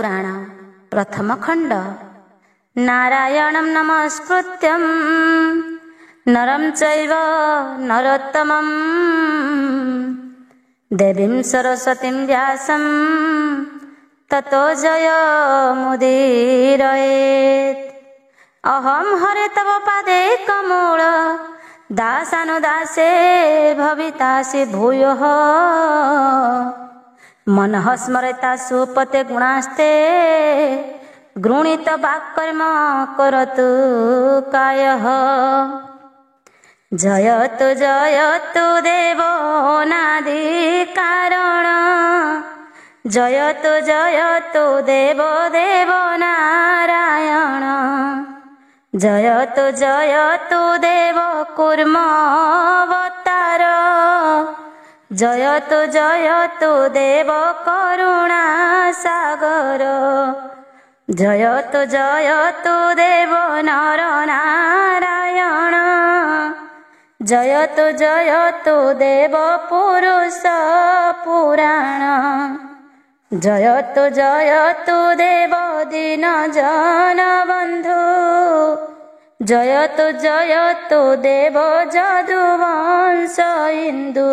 पुराण प्रथम खंड। नारायणं नमस्कृत्यं नरं चैव नरोत्तमं देवीं सरस्वतीं व्यासं ततो जयमुदीरयेत्। अहं हरे तव पादैकमूल दासानुदासे भवितासि भूयः मनः स्मरता सुपते गुणास्ते गृणीत वाक्कर्म करोतु कायः। जयतु जयतु देवोऽनादि कारण जयतु जयतु देवो देवो नारायण जयतु जयतु देवो कूर्मवतार जयतु जयतु देव करुणा सागर जयतु जयतु देव नर नारायण जयतु जयतु देव पुरुष पुराण जयतु जयतु देव दीन जन बंधु जयतु जयतु देव जदुवंश इंदु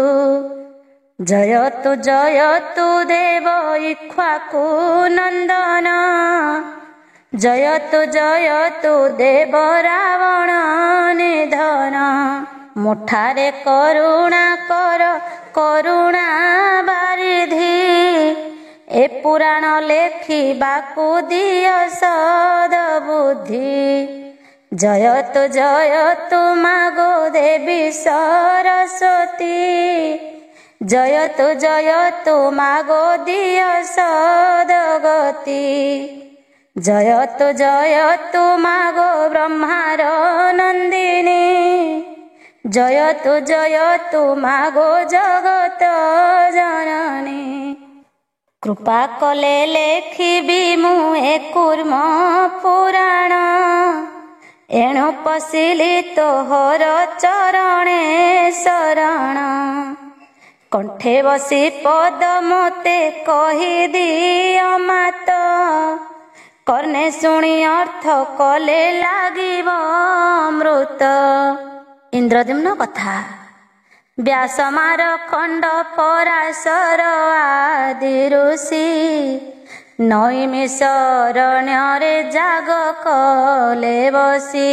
जयतु जयतु देव इक्ष्वाकु नंदन जयतु जयतु देव रावण निधन। मुठारे करुणा कर करुणा बारिधि ए पुराण लेखिबाकु दिय सद्बुद्धि जयतु जयतु मागो देवी सरस्वती जयतु जयतु मागो दिय सद्गति जयतु जयतु मागो ब्रह्मार नंदिनी जयतु जयतु मागो जगत जननी। कृपा कले लेखिबि मु ए कूर्म पुराण एणु पशिली तोहर चरणे शरण कंठे बसी पद मते कहि दिय मात कर्णे शुणी अर्थ कले लागिब अमृत। इंद्रद्युम्न कथा। व्यासमार खंड पराशर आदि ऋषि नैमिषारण्ୟରେ जाग कले बसी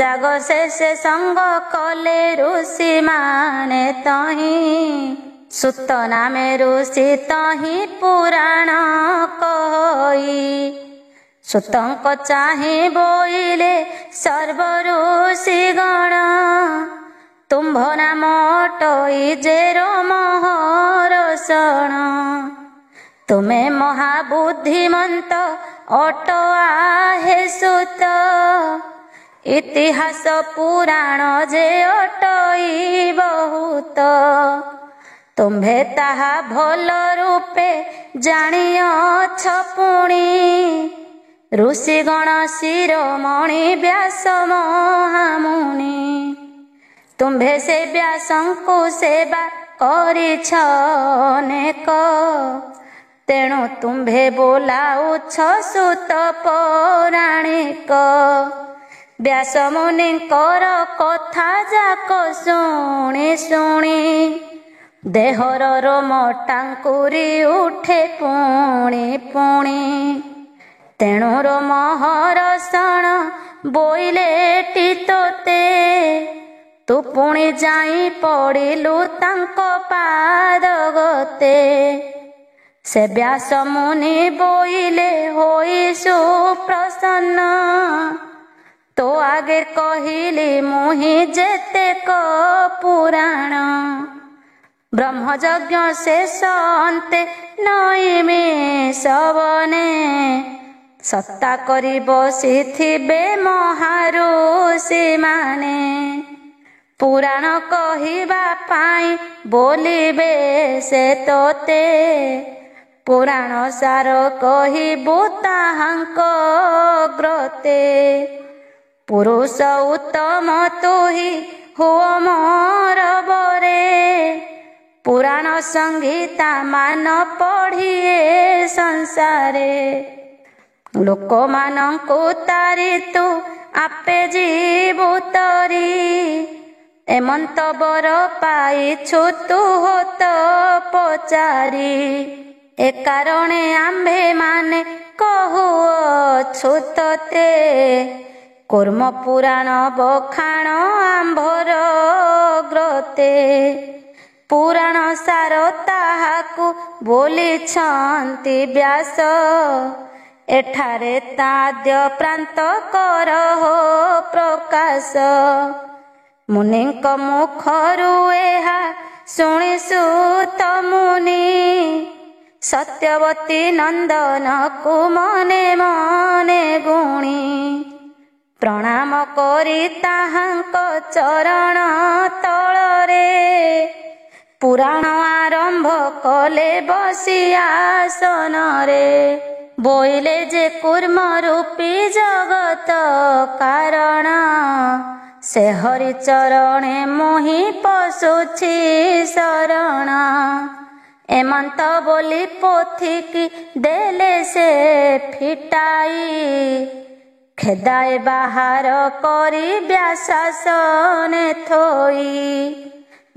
जाग शेषे संग कले ऋषि माने तही सुत नामे ऋषि तही पुराण कही सुतंक चाहि बोइले सर्व ऋषि गण तुम्भ नाम अटई जेरो महरषण तुमे महाबुद्धिमंत अट आहे सुत इतिहास पुराण जे अटई बहुत तुम्भे ताहा भल रूपे जानियछ पुणी ऋषिगण शिरोमणि व्यास महामुनि तुम्भे से व्यासंकु सेवा करिछ अनेक तेणु तुम्भे बोलाउछ सुत पौराणिक व्यास मुनिଙ୍କର कथा जाक शुणी शुणी देहर रोम टांकुरी उठे पुणी पुणी तेणु रोम हरषण बोइले तोते तू पुणी जाई पड़िलु तांको पाद गते से व्यास मुनि बोइले होई सुप्रसन्न तो आगे कहिली मुहि जेतेक पुराण ब्रह्मयज्ञ शेष अन्ते नैमिषवने सत्ता करी बसिथिबे महाऋषि माने पुराण कहिबा पाई बोलिबे से तोते पुराण सार कहिबु ताहांक ग्रते पुरुष उत्तम तुही हुओ मोर बरे पुराण ସଂହିତା ମାନ ପଢ଼ିଏ ସଂସାରେ। ଲୋକମାନଙ୍କୁ ତାରି ତୁ ଆପେ ଯିବୁ ତରି। ଏମନ୍ତ ବର ପାଇଛୁ ତୁ ହୋତ ପଚାରି। ଏ କାରଣେ ଆମ୍ଭେ ମାନେ କହୁଅଛୁ ତତେ। କର୍ମ ପୁରାଣ ବଖାଣ ଆମ୍ଭର ଗ୍ରତେ। ପୁରାଣ ସାର ତାହାକୁ ବୋଲିଛନ୍ତି ବ୍ୟାସ। ଏଠାରେ ତାଦ୍ୟ ପ୍ରାନ୍ତ କରହ ପ୍ରକାଶ। ମୁନିଙ୍କ ମୁଖରୁ ଏହା ଶୁଣି ସୁତ ମୁନି। ସତ୍ୟବତୀ ନନ୍ଦନକୁ ମନେ ମନେ ଗୁଣି। ପ୍ରଣାମ କରି ତାହାଙ୍କ ଚରଣ ତଳରେ। ପୁରାଣ ଆରମ୍ଭ କଲେ ବସି ଆସନରେ। ବୋଇଲେ ଯେ କୁର୍ମ ରୂପୀ ଜଗତ କାରଣ। ସେ ହରି ଚରଣେ ମୁହିଁ ପଶୁଛି ଶରଣ। ଏମନ୍ତ ବୋଲି ପୋଥିକି ଦେଲେ ସେ ଫିଟାଇ। ଖେଦାଏ ବାହାର କରି ବ୍ୟାସାସନେ ଥୋଇ।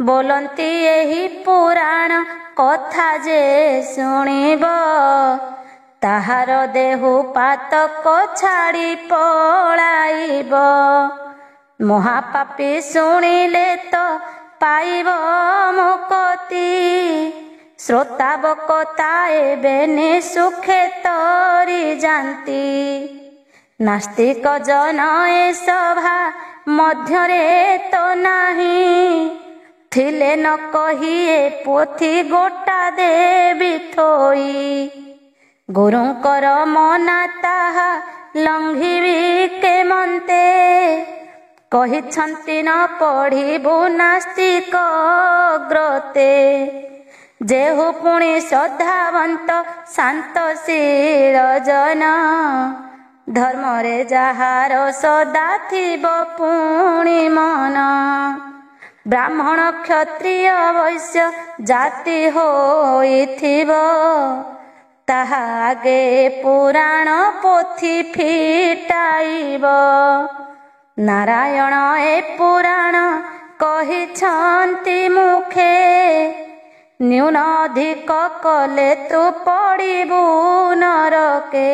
ବୋଲନ୍ତି ଏହି ପୁରାଣ କଥା ଯେ ଶୁଣିବ। ତାହାର ଦେହୁ ପାତକ ଛାଡ଼ି ପଳାଇବ। ମହାପାପୀ ଶୁଣିଲେ ତ ପାଇବ ମୁକ୍ତି। ଶ୍ରୋତାବକ ତାଏ ବେନି ସୁଖେ ତରି ଯାନ୍ତି। ନାସ୍ତିକ ଜନ ଏ ସଭା ମଧ୍ୟରେ ତ ନାହିଁ। ଥିଲେ ନ କହିଏ ପୋଥି ଗୋଟା ଦେବି ଥୋଇ। ଗୁରୁଙ୍କର ମନା ତାହା ଲଙ୍ଘିବି କେମନ୍ତେ। କହିଛନ୍ତି ନ ପଢ଼ିବୁ ନାସ୍ତିକ ଗ୍ରତେ। ଯେହୁ ପୁଣି ଶ୍ରଦ୍ଧାବନ୍ତ ଶାନ୍ତଶୀଳ ଜନ। ଧର୍ମରେ ଯାହାର ସଦା ଥିବ ପୁଣି ମନ। ବ୍ରାହ୍ମଣ କ୍ଷତ୍ରିୟ ବୈଶ୍ୟ ଜାତି ହୋଇଥିବ। ତାହା ଆଗେ ପୁରାଣ ପୋଥି ଫିଟାଇବ। ନାରାୟଣ ଏ ପୁରାଣ କହିଛନ୍ତି ମୁଖେ। ନ୍ୟୁନ ଅଧିକ କଲେ ତୁ ପଡ଼ିବୁ ନରକେ।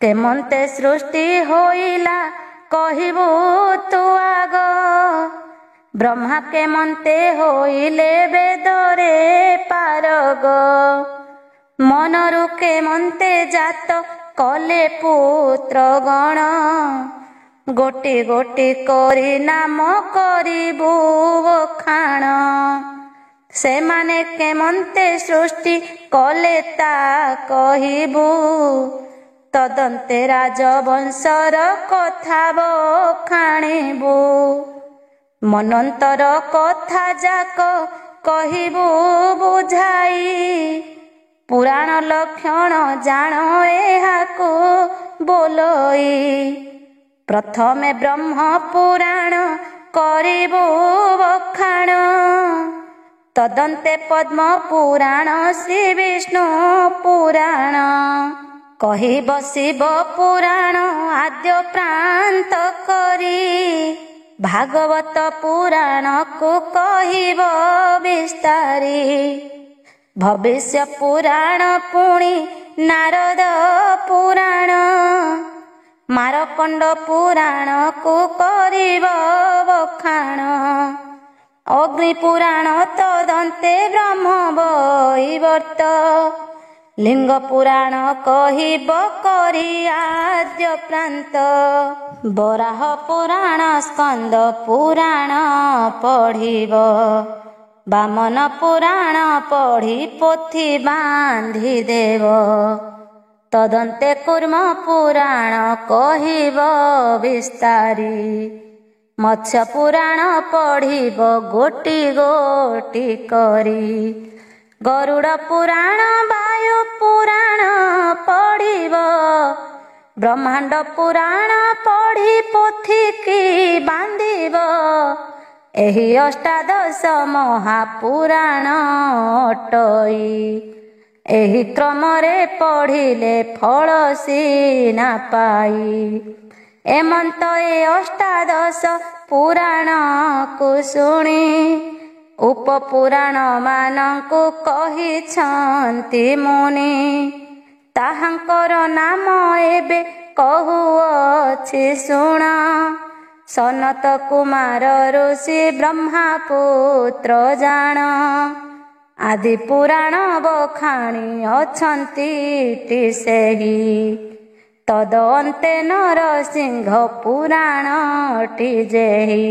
କେମନ୍ତେ ସୃଷ୍ଟି ହୋଇଲା କହିବୁ ତୁ ଆଗ। ବ୍ରହ୍ମା କେମନ୍ତେ ହୋଇଲେ ବେଦରେ ପାରଗ। ମନରୁ କେମନ୍ତେ ଜାତ କଲେ ପୁତ୍ର ଗଣ। ଗୋଟି ଗୋଟି କରି ନାମ କରିବୁ ବଖାଣ। ସେମାନେ କେମନ୍ତେ ସୃଷ୍ଟି କଲେ ତା କହିବୁ। ତଦନ୍ତେ ରାଜବଂଶର କଥା ବଖାଣିବୁ। ମନନ୍ତର କଥା ଯାକ କହିବୁ ବୁଝାଇ। ପୁରାଣ ଲକ୍ଷଣ ଜାଣ ଏହାକୁ ବୋଲଇ। ପ୍ରଥମେ ବ୍ରହ୍ମ ପୁରାଣ କରିବୁ ବଖାଣ। ତଦନ୍ତେ ପଦ୍ମ ପୁରାଣ ଶ୍ରୀ ବିଷ୍ଣୁ ପୁରାଣ। କହିବ ଶିବ ପୁରାଣ ଆଦ୍ୟ ପ୍ରାନ୍ତ କରି। ଭାଗବତ ପୁରାଣକୁ କହିବ ବିସ୍ତାରି। ଭବିଷ୍ୟ ପୁରାଣ ପୁଣି ନାରଦ ପୁରାଣ। ମାରକଣ୍ଡ ପୁରାଣକୁ କରିବ ବଖାଣ। ଅଗ୍ନି ପୁରାଣ ତଦନ୍ତେ ବ୍ରହ୍ମ ବୈବର୍ତ। ଲିଙ୍ଗ ପୁରାଣ କହିବ କରି ଆଦ୍ୟ ପ୍ରାନ୍ତ। ବରାହ ପୁରାଣ ସ୍କନ୍ଦ ପୁରାଣ ପଢ଼ିବ। ବାମନ ପୁରାଣ ପଢ଼ି ପୋଥି ବାନ୍ଧି ଦେବ। ତଦନ୍ତେ କୁର୍ମ ପୁରାଣ କହିବ ବିସ୍ତାରି। ମତ୍ସ୍ୟ ପୁରାଣ ପଢ଼ିବ ଗୋଟି ଗୋଟି କରି। ଗରୁଡ଼ ପୁରାଣ ବାୟୁ ପୁରାଣ ପଢ଼ିବ। ବ୍ରହ୍ମାଣ୍ଡ ପୁରାଣ ପଢ଼ି ପୋଥିକି ବାନ୍ଧିବ। ଏହି ଅଷ୍ଟାଦଶ ମହାପୁରାଣ ଅଟଇ। ଏହି କ୍ରମରେ ପଢ଼ିଲେ ଫଳ ସିନା ପାଇ। ଏମନ୍ତ ଏ ଅଷ୍ଟାଦଶ ପୁରାଣକୁ ଶୁଣି ଉପପୁରାଣ ମାନଙ୍କୁ କହିଛନ୍ତି ମୁନି। ତାହାଙ୍କର ନାମ ଏବେ କହୁଅଛି ଶୁଣ। ସନତ କୁମାର ଋଷି ବ୍ରହ୍ମାପୁତ୍ର ଜାଣ। ଆଦି ପୁରାଣ ବଖାଣି ଅଛନ୍ତି ସେହି। ତଦ ଅନ୍ତେ ନରସିଂହ ପୁରାଣଟି ଯେହି।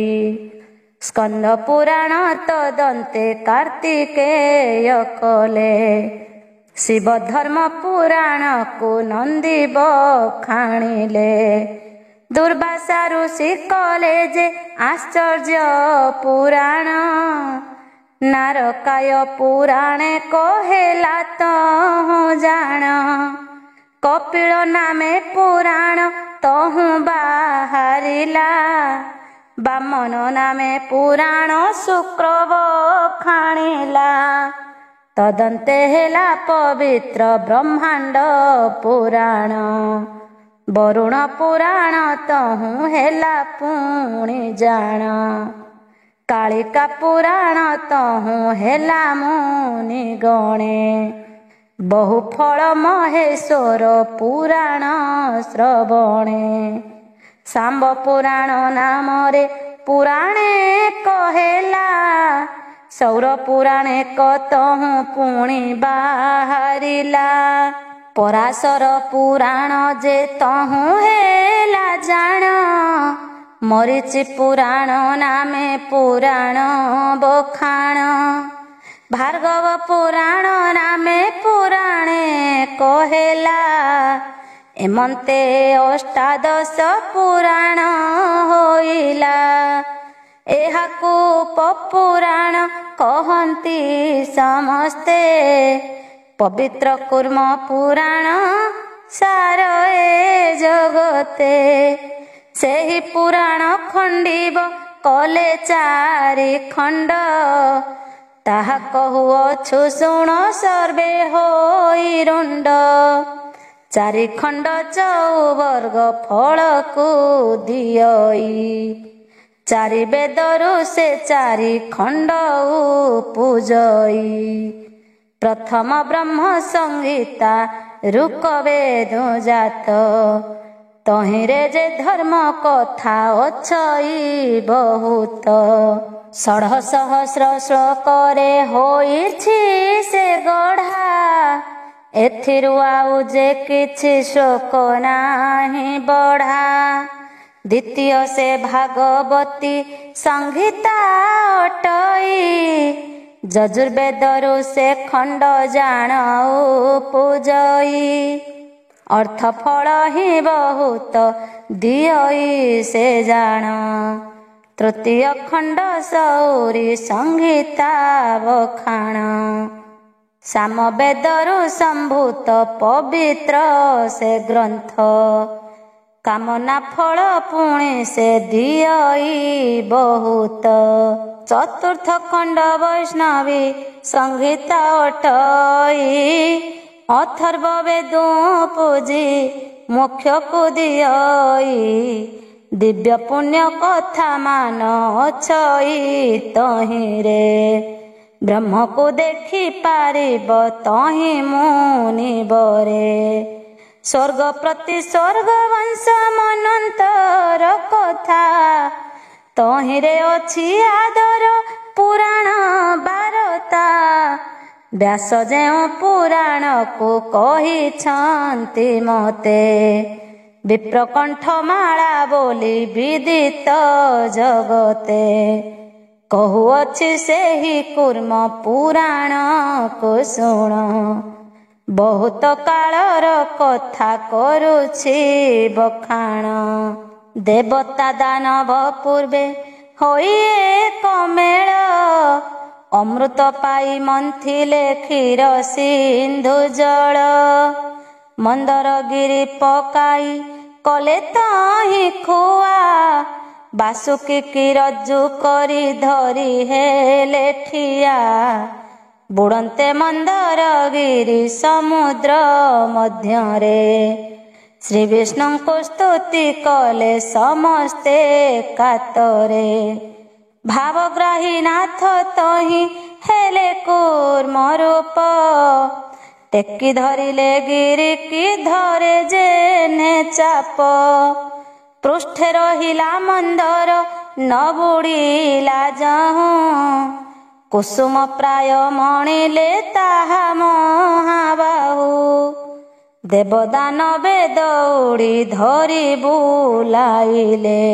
ସ୍କନ୍ଦ ପୁରାଣ ତଦନ୍ତେ କାର୍ତ୍ତିକେୟ କଲେ। ଶିବ ଧର୍ମ ପୁରାଣକୁ ନନ୍ଦୀ ବଖାଣିଲେ। ଦୁର୍ବାସା ଋଷି କଲେ ଯେ ଆଶ୍ଚର୍ଯ୍ୟ ପୁରାଣ। ନାରକାୟ ପୁରାଣେ କହେଲା ତହୁଁ ଜାଣ। କପିଳ ନାମେ ପୁରାଣ ତହୁଁ ବାହାରିଲା। ବାମନ ନାମେ ପୁରାଣ ଶୁକ୍ର ବଖାଣିଲା। ତଦନ୍ତେ ହେଲା ପବିତ୍ର ବ୍ରହ୍ମାଣ୍ଡ ପୁରାଣ। ବରୁଣ ପୁରାଣ ତହୁଁ ହେଲା ପୁଣି ଜାଣ। କାଳିକା ପୁରାଣ ତହୁଁ ହେଲା ମୁନି ଗଣେ। ବହୁ ଫଳ ମହେଶ୍ୱର ପୁରାଣ ଶ୍ରବଣେ। ଶାମ୍ବ ପୁରାଣ ନାମରେ ପୁରାଣେ କହେଲା। ସୌର ପୁରାଣେ ତହୁଁ ପୁଣି ବାହାରିଲା। ପରାଶର ପୁରାଣ ଯେ ତହୁଁ ହେଲା ଜାଣ। ମରିଚି ପୁରାଣ ନାମେ ପୁରାଣ ବଖାଣ। ଭାର୍ଗବ ପୁରାଣ ନାମେ ପୁରାଣେ କହେଲା। ଏମନ୍ତେ ଅଷ୍ଟାଦଶ ପୁରାଣ ହୋଇଲା। ଏହାକୁ ଉପପୁରାଣ କହନ୍ତି ସମସ୍ତେ। ପବିତ୍ର କୁର୍ମ ପୁରାଣ ସାର ଏ ଜଗତେ। ସେହି ପୁରାଣ ଖଣ୍ଡିବ କଲେ 4 ଖଣ୍ଡ। ତାହା କହୁଅଛୁ ଶୁଣ ସର୍ବେ ହୋଇ ରୁଣ୍ଡ। 4 ଖଣ୍ଡ ଚଉବର୍ଗ ଫଳକୁ ଦିଅଇ। 4 ବେଦରୁ ସେ 4 ଖଣ୍ଡ ଉପୂଜଇ। ପ୍ରଥମ ବ୍ରହ୍ମ ସଂହିତା ଋକ ବେଦ ଜାତ। ତହିଁରେ ଯେ ଧର୍ମ କଥା ଅଛଇ ବହୁତ। 1600 ଶ୍ଲୋକରେ ହୋଇଛି ସେ ଗଢ଼ା। ଏଥିରୁ ଆଉ ଯେ କିଛି ଶ୍ଲୋକ ନାହିଁ ବଢ଼ା। ଦ୍ୱିତୀୟ ସେ ଭାଗବତୀ ସଂହିତା ଅଟଇ। ଯଜୁର୍ବେଦରୁ ସେ ଖଣ୍ଡ ଜାଣ ଉପୂଜଇ। ଅର୍ଥ ଫଳ ହିଁ ବହୁତ ଦିଅଇ ସେ ଜାଣ। ତୃତୀୟ ଖଣ୍ଡ ସୌରୀ ସଂହିତା ବଖାଣ। ସାମବେଦରୁ ସମ୍ଭୂତ ପବିତ୍ର ସେ ଗ୍ରନ୍ଥ। କାମନା ଫଳ ପୁଣି ସେ ଦିଅଇ ବହୁତ। ଚତୁର୍ଥ ଖଣ୍ଡ ବୈଷ୍ଣବୀ ସଂହିତା ଅଟଇ। ଅଥର୍ବ ବେଦ ପୂଜି ମୋକ୍ଷକୁ ଦିଅଇ। ଦିବ୍ୟ ପୁଣ୍ୟ କଥା ମାନ ଅଛଇ ତହିଁରେ। ବ୍ରହ୍ମକୁ ଦେଖି ପାରିବ ତହିଁ ମୁନିବରେ। ସ୍ୱର୍ଗ ପ୍ରତି ସ୍ୱର୍ଗ ବଂଶ ମନନ୍ତର କଥା। ତହିଁରେ ଅଛି ଆଦର ପୁରାଣ ବାରତା। ବ୍ୟାସ ଯେଉଁ ପୁରାଣକୁ କହିଛନ୍ତି ମତେ। ବିପ୍ରକଣ୍ଠମାଳା ବୋଲି ବିଦିତ ଜଗତେ। କହୁଅଛି ସେହି କୁର୍ମ ପୁରାଣକୁ ଶୁଣ। ବହୁତ କାଳର କଥା କରୁଛି ବଖାଣ। ଦେବତା ଦାନବ ପୂର୍ବେ ହୋଇ ଏକ ମେଳ। ଅମୃତ ପାଇ ମନ୍ଥିଲେ କ୍ଷୀର ସିନ୍ଧୁ ଜଳ। ମନ୍ଦରଗିରି ପକାଇ କଲେ ତହିଁ ଖୁଆ। ବାସୁକି କି ରଜ୍ଜୁ କରି ଧରି ହେଲେ ଠିଆ, ବୁଡ଼ନ୍ତେ ମନ୍ଦରଗିରି ସମୁଦ୍ର ମଧ୍ୟରେ। ଶ୍ରୀ ବିଷ୍ଣୁଙ୍କୁ ସ୍ତୁତି କଲେ ସମସ୍ତେ କାତରେ, ଭାବଗ୍ରାହୀ ନାଥ ତହିଁ ହେଲେ କୁର୍ମ ରୂପ। ଟେକି ଧରିଲେ ଗିରି କି ଧରେ ଯେନେ ଚାପ, ପୃଷ୍ଠେ ରହିଲା ମନ୍ଦର ନ ବୁଡ଼ିଲା ଯହୁଁ, କୁସୁମ ପ୍ରାୟ ମଣିଲେ ତାହା ମହାବାହୁ। ଦେବଦାନବେ ଦୌଡ଼ି ଧରି ବୁଲାଇଲେ,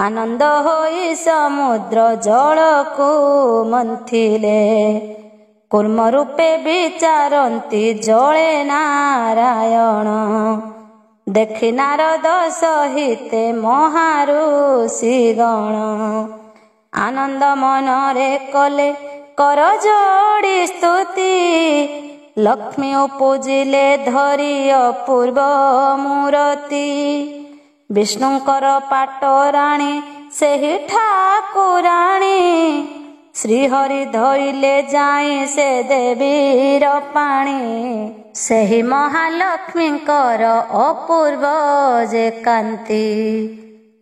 ଆନନ୍ଦ ହୋଇ ସମୁଦ୍ର ଜଳକୁ ମନ୍ଥିଲେ। କୁର୍ମ ରୂପେ ବିଚାରନ୍ତି ଜଳେ ନାରାୟଣ, ଦେଖି ନାରଦ ସହିତେ ମହାଋଷି ଗଣ। ଆନନ୍ଦ ମନରେ କଲେ କର ଯୋଡ଼ି ସ୍ତୁତି, ଲକ୍ଷ୍ମୀ ଉପୁଜିଲେ ଧରି ଅପୂର୍ବ ମୂରତି। ବିଷ୍ଣୁଙ୍କର ପାଟରାଣୀ ସେହି ଠାକୁରାଣୀ, ଶ୍ରୀହରି ଧଇଲେ ଯାଇ ସେ ଦେବୀର ପାଣି। ସେହି ମହାଲକ୍ଷ୍ମୀଙ୍କର ଅପୂର୍ବ ଯେ କାନ୍ତି,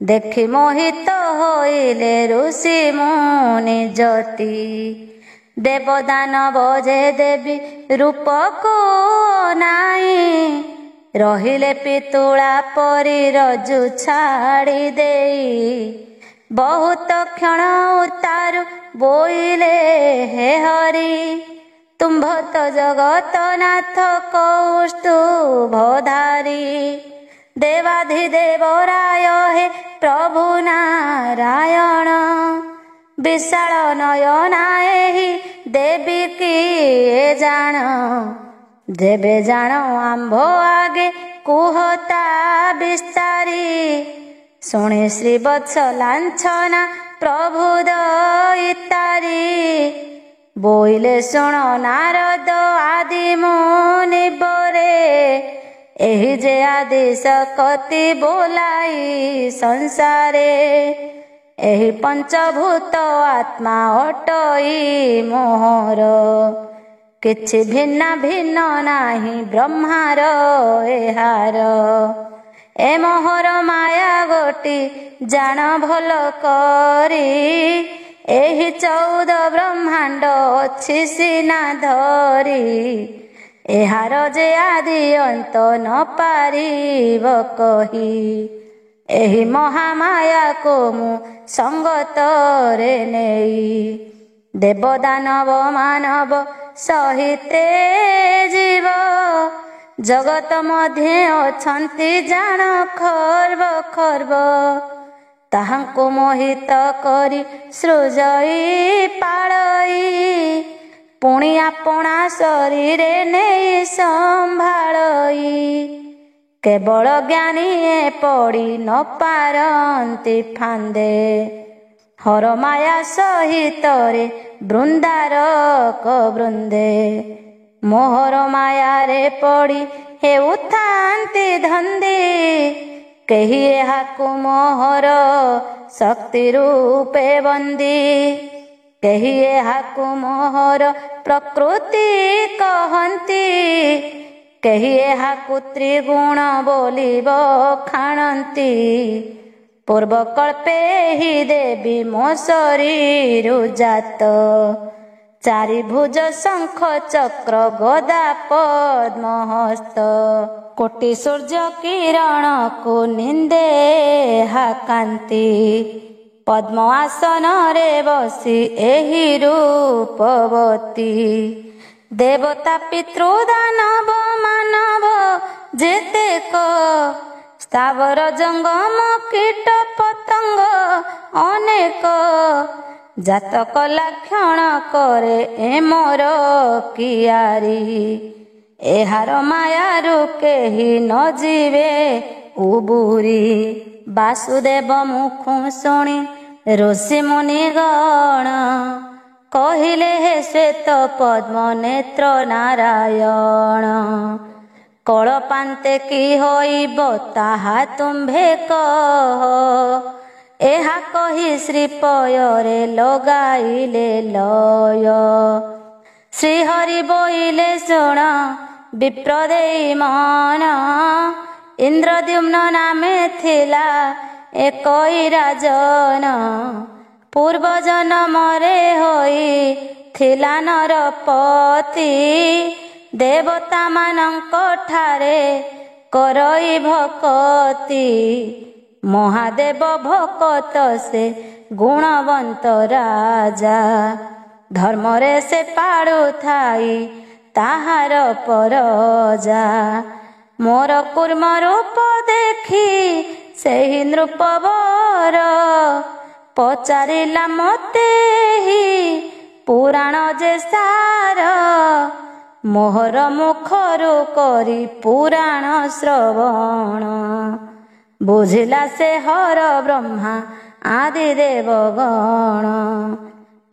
ଦେଖି ମୋହିତ ହୋଇଲେ ଋଷି ମୁନି ଜ୍ୟୋତି। ଦେବଦାନବ ଯେ ଦେବୀ ରୂପକୁ ନାଇଁ, ରହିଲେ ପିତୁଳା ପରି ରଜ୍ଜୁ ଛାଡ଼ି ଦେଇ। ବହୁତ କ୍ଷଣ ଉତ୍ତାରୁ ବୋଇଲେ ହେ ହରି, ତୁମ୍ଭ ତ ଜଗତ ନାଥ କୌସ୍ତୁଭଧାରୀ। ଦେବାଧିଦେବ ରାୟ ହେ ପ୍ରଭୁ ନାରାୟଣ, ବିଶାଳ ନୟନା ଏହି ଦେବୀ କିଏ ଜାଣ। ଯେବେ ଜାଣ ଆମ୍ଭ ଆଗେ କୁହ ତା ବିସ୍ତାରୀ, ଶୁଣି ଶ୍ରୀବତ୍ସ ଲାଞ୍ଛନା ପ୍ରଭୁ ଦଇତାରୀ। ବୋଇଲେ ଶୁଣ ନାରଦ ଆଦି ମୁନିବରେ, ଏହି ଯେ ଆଦି ଶକ୍ତି ବୋଲାଇ ସଂସାରେ। ଏହି ପଞ୍ଚଭୂତ ଆତ୍ମା ଅଟଇ ମୋହର, କିଛି ଭିନ୍ନ ଭିନ୍ନ ନାହିଁ ବ୍ରହ୍ମାର ଏହାର। ଏ ମୋହର ମାୟା ଗୋଟି ଜାଣ ଭଲ କରି, ଏହି 14 ବ୍ରହ୍ମାଣ୍ଡ ଅଛି ସିନା ଧରି। ଏହାର ଯେ ଆଦି ଅନ୍ତ ନ ପାରିବ କହି, ଏହି ମହାମାୟାକୁ ମୁଁ ସଙ୍ଗତରେ ନେଇ। ଦେବଦାନବ ମାନବ ସହିତେ ଜୀବ, ଜଗତ ମଧ୍ୟେ ଅଛନ୍ତି ଜାଣ ଖର୍ବ ଖର୍ବ। ତାହାଙ୍କୁ ମୋହିତ କରି ସୃଜଇ ପାଳଇ, ପୁଣି ଆପଣା ଶରୀରେ ନେଇ ସମ୍ଭାଳଇ। କେବଳ ଜ୍ଞାନୀ ଏ ପଡ଼ି ନ ପାରନ୍ତି ଫାନ୍ଦେ, ହରମାୟା ସହିତରେ ବୃନ୍ଦାରକ ବୃନ୍ଦେ। ମୋହର ମାୟାରେ ପଡ଼ି ହେଉଥାନ୍ତି ଧନ୍ଦୀ, କେହି ଏହାକୁ ମୋହର ଶକ୍ତି ରୂପେ ବନ୍ଦୀ। କେହି ଏହାକୁ ମୋହର ପ୍ରକୃତି କହନ୍ତି, କେହି ଏହାକୁ ତ୍ରିଗୁଣ ବୋଲି ବଖାଣନ୍ତି। ପୂର୍ବକଳ୍ପେ ଏହି ଦେବୀ ମୋ ଶରୀରୁ ଜାତ, ଚାରିଭୁଜ ଶଙ୍ଖ ଚକ୍ର ଗଦା ପଦ୍ମହସ୍ତ। କୋଟି ସୂର୍ଯ୍ୟ କିରଣକୁ ନିନ୍ଦେ ହାକାନ୍ତି, ପଦ୍ମ ଆସନରେ ବସି ଏହି ରୂପବତୀ। ଦେବତା ପିତୃ ଦାନବ ମାନବ ଯେତେକ, ସ୍ଥାବର ଜଙ୍ଗମ କୀଟ ପତଙ୍ଗ ଅନେକ। ଜାତ କଲା କ୍ଷଣ କରେ ଏ ମୋର କିଆରୀ, ଏହାର ମାୟାରୁ କେହି ନ ଯିବେ ଉବୁରି। ବାସୁଦେବ ମୁଖୁ ଶୁଣି ଋଷି ମୁନି ଗଣ, କହିଲେ ହେ ଶ୍ଵେତ ପଦ୍ମ ନେତ୍ର ନାରାୟଣ। କଳପାନ୍ତେ କି ହୋଇବ ତାହା ତୁମ୍ଭେ କହ, ଏହା କହି ଶ୍ରୀପୟରେ ଲଗାଇଲେ ଲୟ। ଶ୍ରୀହରି ବୋଇଲେ ଶୁଣ ବିପ୍ରଦେଇ ମନ, ଇନ୍ଦ୍ରଦ୍ୟୁମ୍ନ ନାମେ ଥିଲା ଏକଇ ରାଜନ। ପୂର୍ବ ଜନମରେ ହୋଇ ଥିଲା ନରପତି, ଦେବତା ମାନଙ୍କ ଠାରେ କରଇ ଭକତି। ମହାଦେବ ଭକତ ସେ ଗୁଣବନ୍ତ ରାଜା, ଧର୍ମରେ ସେ ପାଳୁଥାଇ ତାହାର ପରଜା। ମୋର କୁର୍ମ ରୂପ ଦେଖି ସେହି ନୃପବର, ପଚାରିଲା ମୋତେ ପୁରାଣ ଯେ ସାର। ମୋହର ମୁଖରୁ କରି ପୁରାଣ ଶ୍ରବଣ, ବୁଝିଲା ସେ ହର ବ୍ରହ୍ମା ଆଦି ଦେବଗଣ।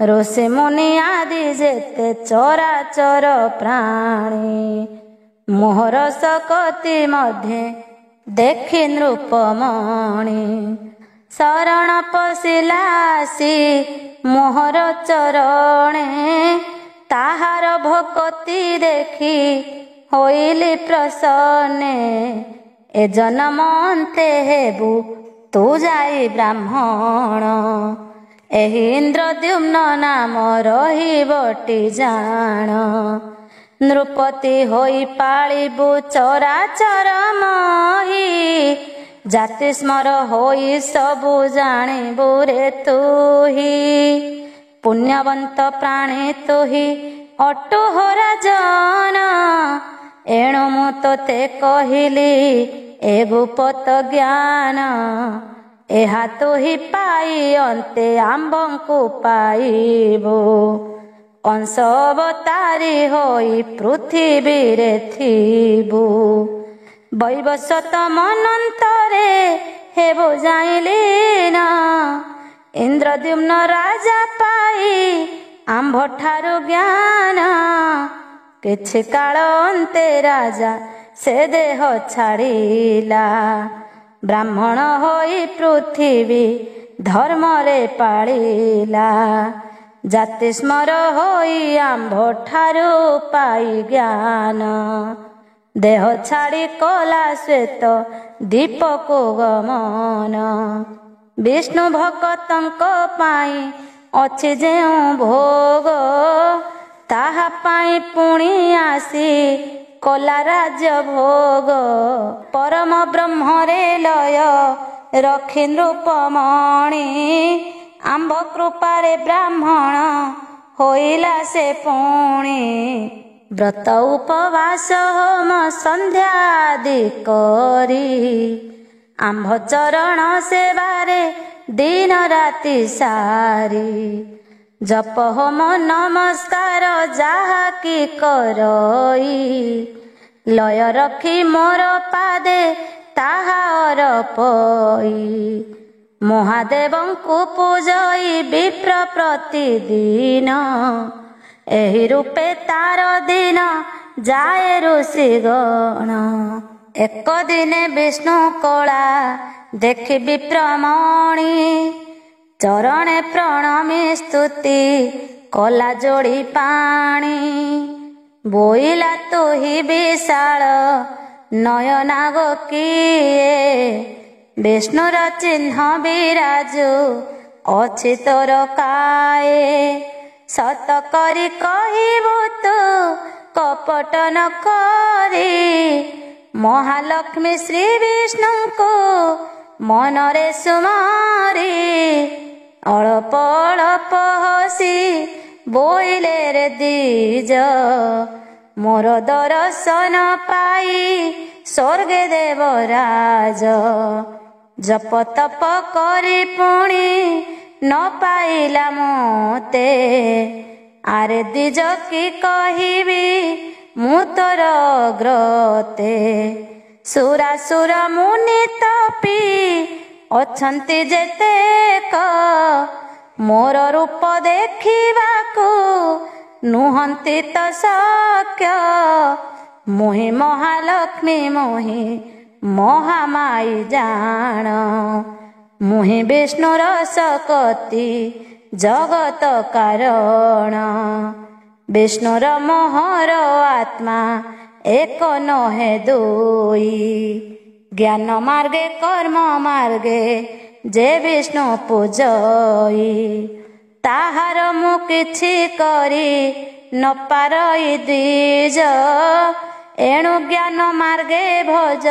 ଋଷି ମୁନି ଆଦି ଯେତେ ଚରାଚର ପ୍ରାଣୀ, ମୋହର ଶକତି ମଧ୍ୟେ ଦେଖି ନୃପମଣି। ଶରଣ ପଶିଲା ଆସି ମୋହର ଚରଣେ, ତାହାର ଭକତି ଦେଖି ହୋଇଲି ପ୍ରସନ୍ନେ। ଏ ଜନମ ଅନ୍ତେ ହେବୁ ତୁ ଯାଇ ବ୍ରାହ୍ମଣ, ଏହି ଇନ୍ଦ୍ରଦ୍ୟୁମ୍ନ ନାମ ରହିବଟି ଜାଣ। ନୃପତି ହୋଇ ପାଳିବୁ ଚରାଚର ମହି, ଜାତି ସ୍ମର ହୋଇ ସବୁ ଜାଣିବୁ ରେ ତୁହି। ପୁଣ୍ୟବନ୍ତ ପ୍ରାଣୀ ତୁହି ଅଟୁ ହୋ ରାଜନ, ଏଣୁ ମୁଁ ତୋତେ କହିଲି ଏ ଗୁପତ ଜ୍ଞାନ। ଏହା ତୁହି ପାଇ ଅନ୍ତେ ଆମ୍ଭଙ୍କୁ ପାଇବୁ, ଅଂଶ ଅବତାରି ହୋଇ ପୃଥିବୀରେ ଥିବୁ। ବୈବସ୍ୱତ ମନନ୍ତରେ ହେବୁ ଜାଇଁଲିନ, ଇନ୍ଦ୍ରଦ୍ୟୁମ୍ନ ରାଜା ପାଇ ଆମ୍ଭଠାରୁ ଜ୍ଞାନ। କିଛି କାଳ ଅନ୍ତେ ରାଜା ସେ ଦେହ ଛାଡ଼ିଲା, ବ୍ରାହ୍ମଣ ହୋଇ ପୃଥିବୀ ଧର୍ମରେ ପାଳିଲା। ଜାତି ସ୍ମର ହୋଇ ଆମ୍ଭଠାରୁ ପାଇ ଜ୍ଞାନ, ଦେହ ଛାଡ଼ି କଲା ଶ୍ଵେତ ଦୀପକୁ ଗମନ। ବିଷ୍ଣୁ ଭକତଙ୍କ ପାଇଁ ଅଛି ଯେଉଁ ଭୋଗ, ତାହା ପାଇଁ ପୁଣି ଆସି କଲା ରାଜ୍ୟ ଭୋଗ। ପରମ ବ୍ରହ୍ମରେ ଲୟ ରଖି ନୃପମଣି, ଆମ୍ଭ କୃପାରେ ବ୍ରାହ୍ମଣ ହୋଇଲା ସେ ପୁଣି। ବ୍ରତ ଉପବାସ ହୋମ ସନ୍ଧ୍ୟାଦି କରି, ଆମ୍ଭ ଚରଣ ସେବାରେ ଦିନ ରାତି ସାରି। ଜପ ହୋମ ନମସ୍କାର ଯାହା କି କରଇ, ଲୟ ରଖି ମୋର ପାଦେ ତାହା ଅରପଇ। ମହାଦେବଙ୍କୁ ପୂଜଇ ବିପ୍ର ପ୍ରତିଦିନ, ଏହି ରୂପେ ତାର ଦିନ ଯାଏ ଋଷିଗଣ। ଏକ ଦିନେ ବିଷ୍ଣୁ କଳା ଦେଖି ବିପ୍ରମଣି, ଚରଣେ ପ୍ରଣମି ସ୍ତୁତି କଲା ଯୋଡ଼ି ପାଣି। ବୋଇଲା ତୁହି ବିଶାଳ ନୟନା ଗୋ କିଏ, ବିଷ୍ଣୁର ଚିହ୍ନ ବିରାଜୁ ଅଛି ତୋର କାଏ। ସତ କରି କହିବୁ ତୁ କପଟ ନ କରି, ମହାଲକ୍ଷ୍ମୀ ଶ୍ରୀ ବିଷ୍ଣୁଙ୍କୁ ମନରେ ସୁମାରି। ଅଳପ ଅଳପ ହସି ବୋଇଲେ ରେ ଦ୍ୱିଜ, ମୋର ଦର୍ଶନ ପାଇ ସ୍ୱର୍ଗେ ଦେବରାଜ। ଜପ ତପ କରି ପୁଣି ନ ପାଇଲା ମୋତେ, ଆରେ ଦ୍ୱିଜ କି କହିବି ମୁଁ ତୋର ଗ୍ରତେ। ସୁରାସୁର ମୁନି ତପି ଅଛନ୍ତି ଯେତେକ, ମୋର ରୂପ ଦେଖିବାକୁ ନୁହନ୍ତି ତ ଶକ୍ୟ। ମୁହିଁ ମହାଲକ୍ଷ୍ମୀ ମୁହିଁ ମହାମାଇ ଜାଣ, मुहि विष्णुर सकति जगत कारण। विष्णुर मोहर आत्मा एक नहे दुई। ज्ञान मार्गे कर्म मार्गे जे विष्णु पूजई। ताहार मु किछि करी न पारई द्विज। एणु ज्ञान मार्गे भज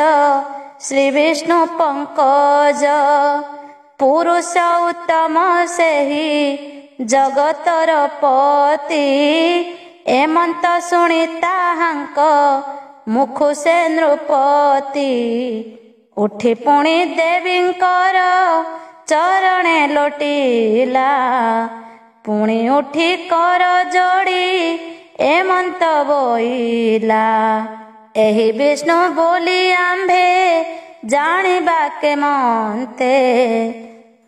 श्री विष्णु पंकज। पुरुष उत्तम सेहि जगतर पति। एमंत शुणी ताहांक मुखु से नृपति। उठी पुणी देवींकर चरणे लोटिला। पुणी उठी कर जोड़ी एमंत बोइला। एहि विष्णु बोली आंभे जानिबा के मन्ते।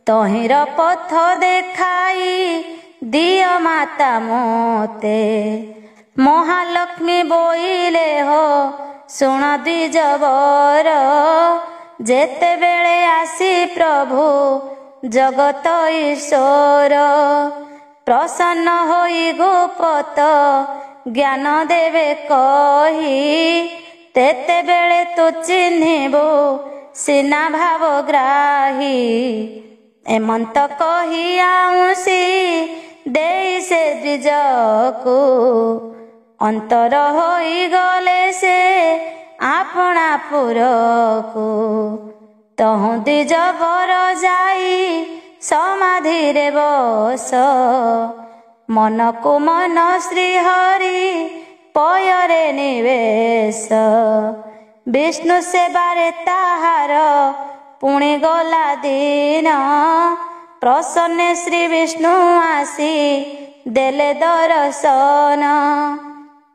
तहिर पथ देखाई दिय माता मोते। महालक्ष्मी बोइले हो शुण द्विजवर। जेते बेले आसी प्रभु जगत ईश्वर। प्रसन्न होई गोपत ज्ञान देवे कही। तेते बेले तू चिन्हिबु सिना भाव ग्राही। एमंत कही आउसी देई से द्विजकु। अंतर होई गले से आपना पुरकु। तहु द्विज बर जाई समाधि रे बस। मन को मन श्री हरि पयरे निवेश। विष्णु सेवारे ताहार पुणी गला दिन। प्रसन्ने श्री विष्णु आसी देले दर्शन।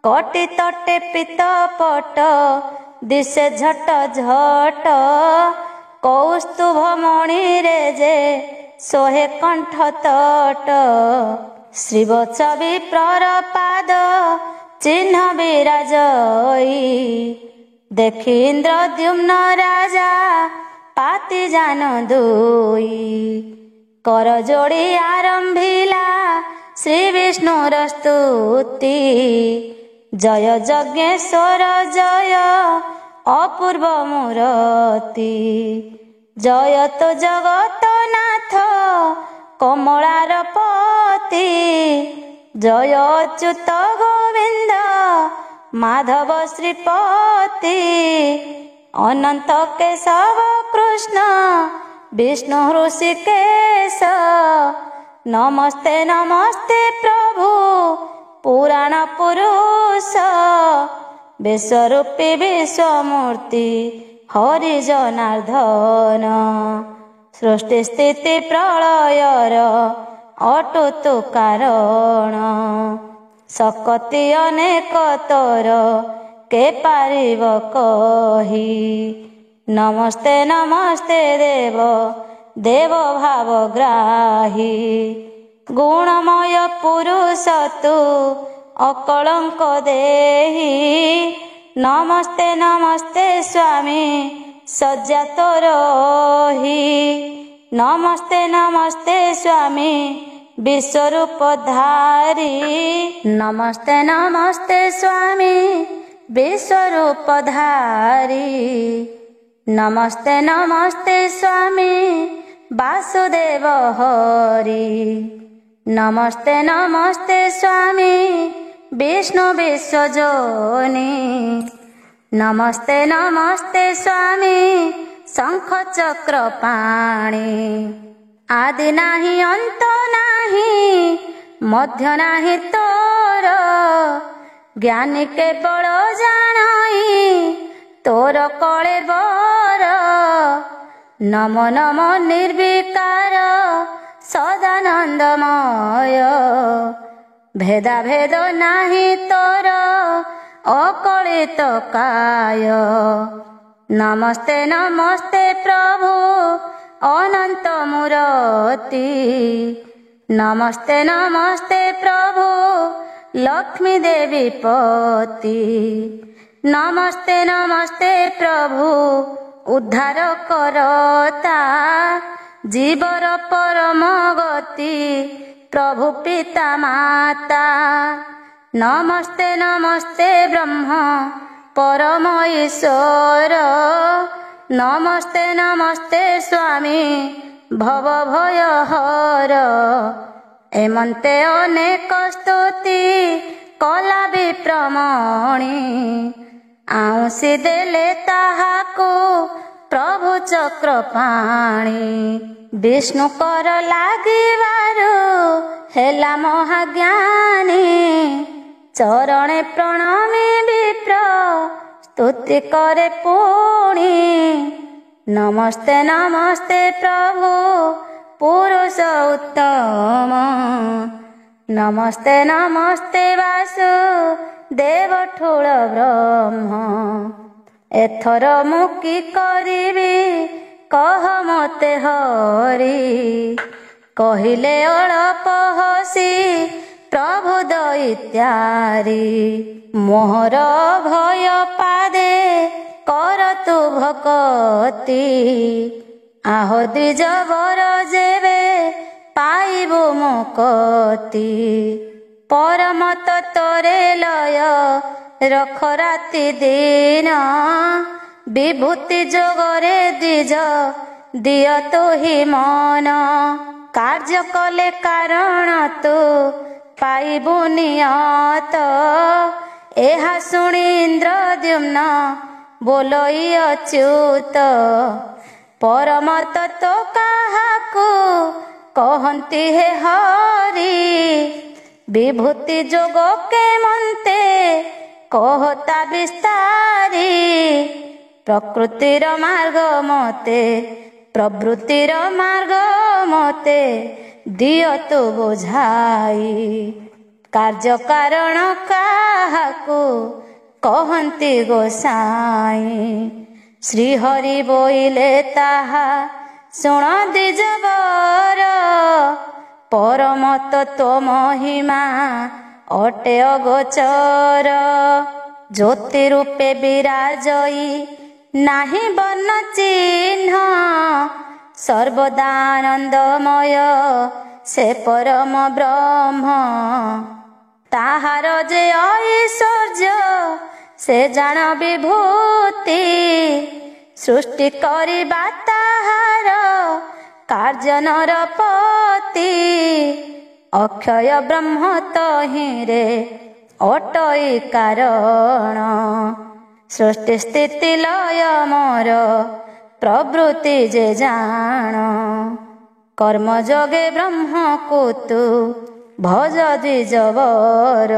कटी तटे पित पट दिशे झट झट। कौस्तुभ मणि रे जे सोहे कंठ तट। श्रीवत्स विप्रर पाद चिन्ह विराजई। देखि इंद्रद्युम्न राजा पाति जान दुई। कर जोड़ी आरंभिला श्री विष्णुर स्तुति। जय यज्ञेश्वर जय अपूर्व मूरति। जय तो जगत नाथ कमलार पति। जय अच्युत गोविंद माधव श्रीपति। अनंत केशव कृष्ण विष्णु ऋषिकेश। नमस्ते नमस्ते प्रभु पुराण पुरुष। विश्वरूपी विश्वमूर्ति हरि जनार्दन। सृष्टि स्थिति प्रलयर अटुत कारण। सकति अनेक तोर के पारिब कही। नमस्ते नमस्ते देव देव भाव ग्राही। गुणमय पुरुष तु अकलंक देहि। नमस्ते नमस्ते स्वामी सज्जा तोरहि। नमस्ते नमस्ते स्वामी विश्वरूप धारी। नमस्ते नमस्ते स्वामी विश्वरूप धारी। नमस्ते नमस्ते स्वामी वासुदेव हरि। नमस्ते नमस्ते स्वामी विष्णु विश्वजोनि। नमस्ते नमस्ते स्वामी शंख चक्र पाणी। आदि नाही अंत नाही मध्य नाही तोर। ज्ञानी केवल जानाई तोर कळे बर। नमो नमो निर्विकार सदानंदमय। भेदा भेद नाही तोर अकलित काय। नमस्ते नमस्ते प्रभु अनंत मूरति। नमस्ते नमस्ते प्रभु लक्ष्मी देवी पति। नमस्ते नमस्ते प्रभु उद्धार करता। जीवर परम गति प्रभु पिता माता। नमस्ते नमस्ते ब्रह्म परम ईश्वर, नमस्ते नमस्ते स्वामी भव भय हर। एमन्ते अनेक स्तुति कला विप्रमणि, आउंसी देले ताहाकु प्रभु चक्रपाणि। विष्णुकर लागिबारु हेला महाज्ञानी, चरणे प्रणमी विप्र स्तुति करे पुणी। नमस्ते नमस्ते प्रभु पुरुष उत्तम, नमस्ते नमस्ते वासु देव ठुल ब्रह्म। एथर मु कि करिबि कह मते हरि, कहिले अळप हसी प्रभु दैत्यारी। मोहर भय पादे कर तु भकति, आह द्विजवर जेबे पाइबु मुक्ति। परम तत्वरे लय रख राति दिन, विभूति जोगरे द्विज दिय तु हि मन। कार्य कले कारण तु पाइबु नियत, एहा शुणी इंद्रद्युम्न बोलई अच्युत। परम तत्व काहाकु कहन्ति हे हरि, विभूति जोग के मन्ते कहता विस्तारी। प्रकृतिर मार्ग मते प्रवृत्तिर मार्ग मते दियतु बुझाई। कार्य कारण काहाकु कहन्ति गोसाई। श्रीहरि बोइले ताहा शुण द्विजवर, परम तत्व महिमा अटे अगोचर। ज्योति रूपे विराजई नाही वर्ण चिन्ह, सर्वदानंदमय से परम ब्रह्म। ताहार जे ऐश्वर्य से जान विभूति, सृष्टि करिबा ताहार कार्य नरपति। अक्षय ब्रह्म तहिरे अटई कारण, सृष्टि स्थिति लय मोर प्रवृत्ति जे जान। कर्म जोगे ब्रह्म को तु भज द्विजवर,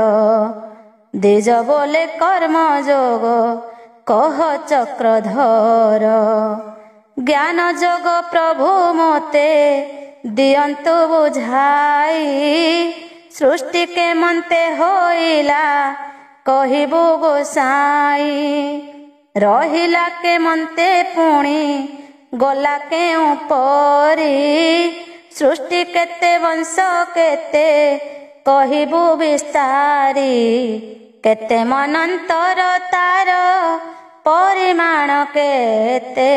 द्विज बोले कर्म जोग कह चक्रधर। ज्ञान जोग प्रभु मोते दियन्तु बुझाई, सृष्टि के मन्ते होइला कहिबु गोसाई। रहिला के मन्ते पुणी गला केउ परी, सृष्टि केते वंश केते कहिबु विस्तारी। केते मनंतर तार परिमाण केते,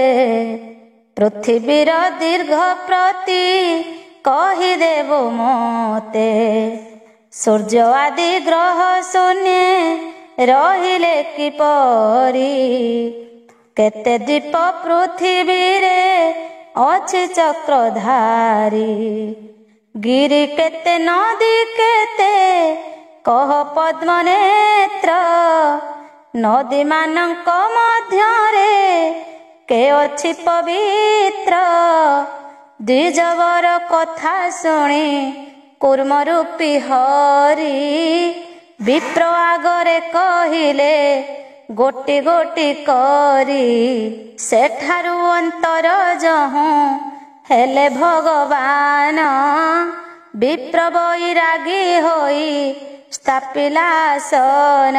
पृथ्वीर दीर्घ प्रति कहिदेबु मोते। सूर्य आदि ग्रह शून्य रहिले किपरि, केते दीप पृथ्वी रे अछि चक्रधारी। गिरि केते नदी केते कह पद्म नेत्र, नदी मानक मध्यरे के अछि पवित्र। द्विजवर कथा शुणी कूर्म रूपी हरि, विप्र आगरे कहिले गोटी गोटी करी। सेठारु अंतर जहु हेले भगवान, विप्र बैरागी होई स्थापिला आसन।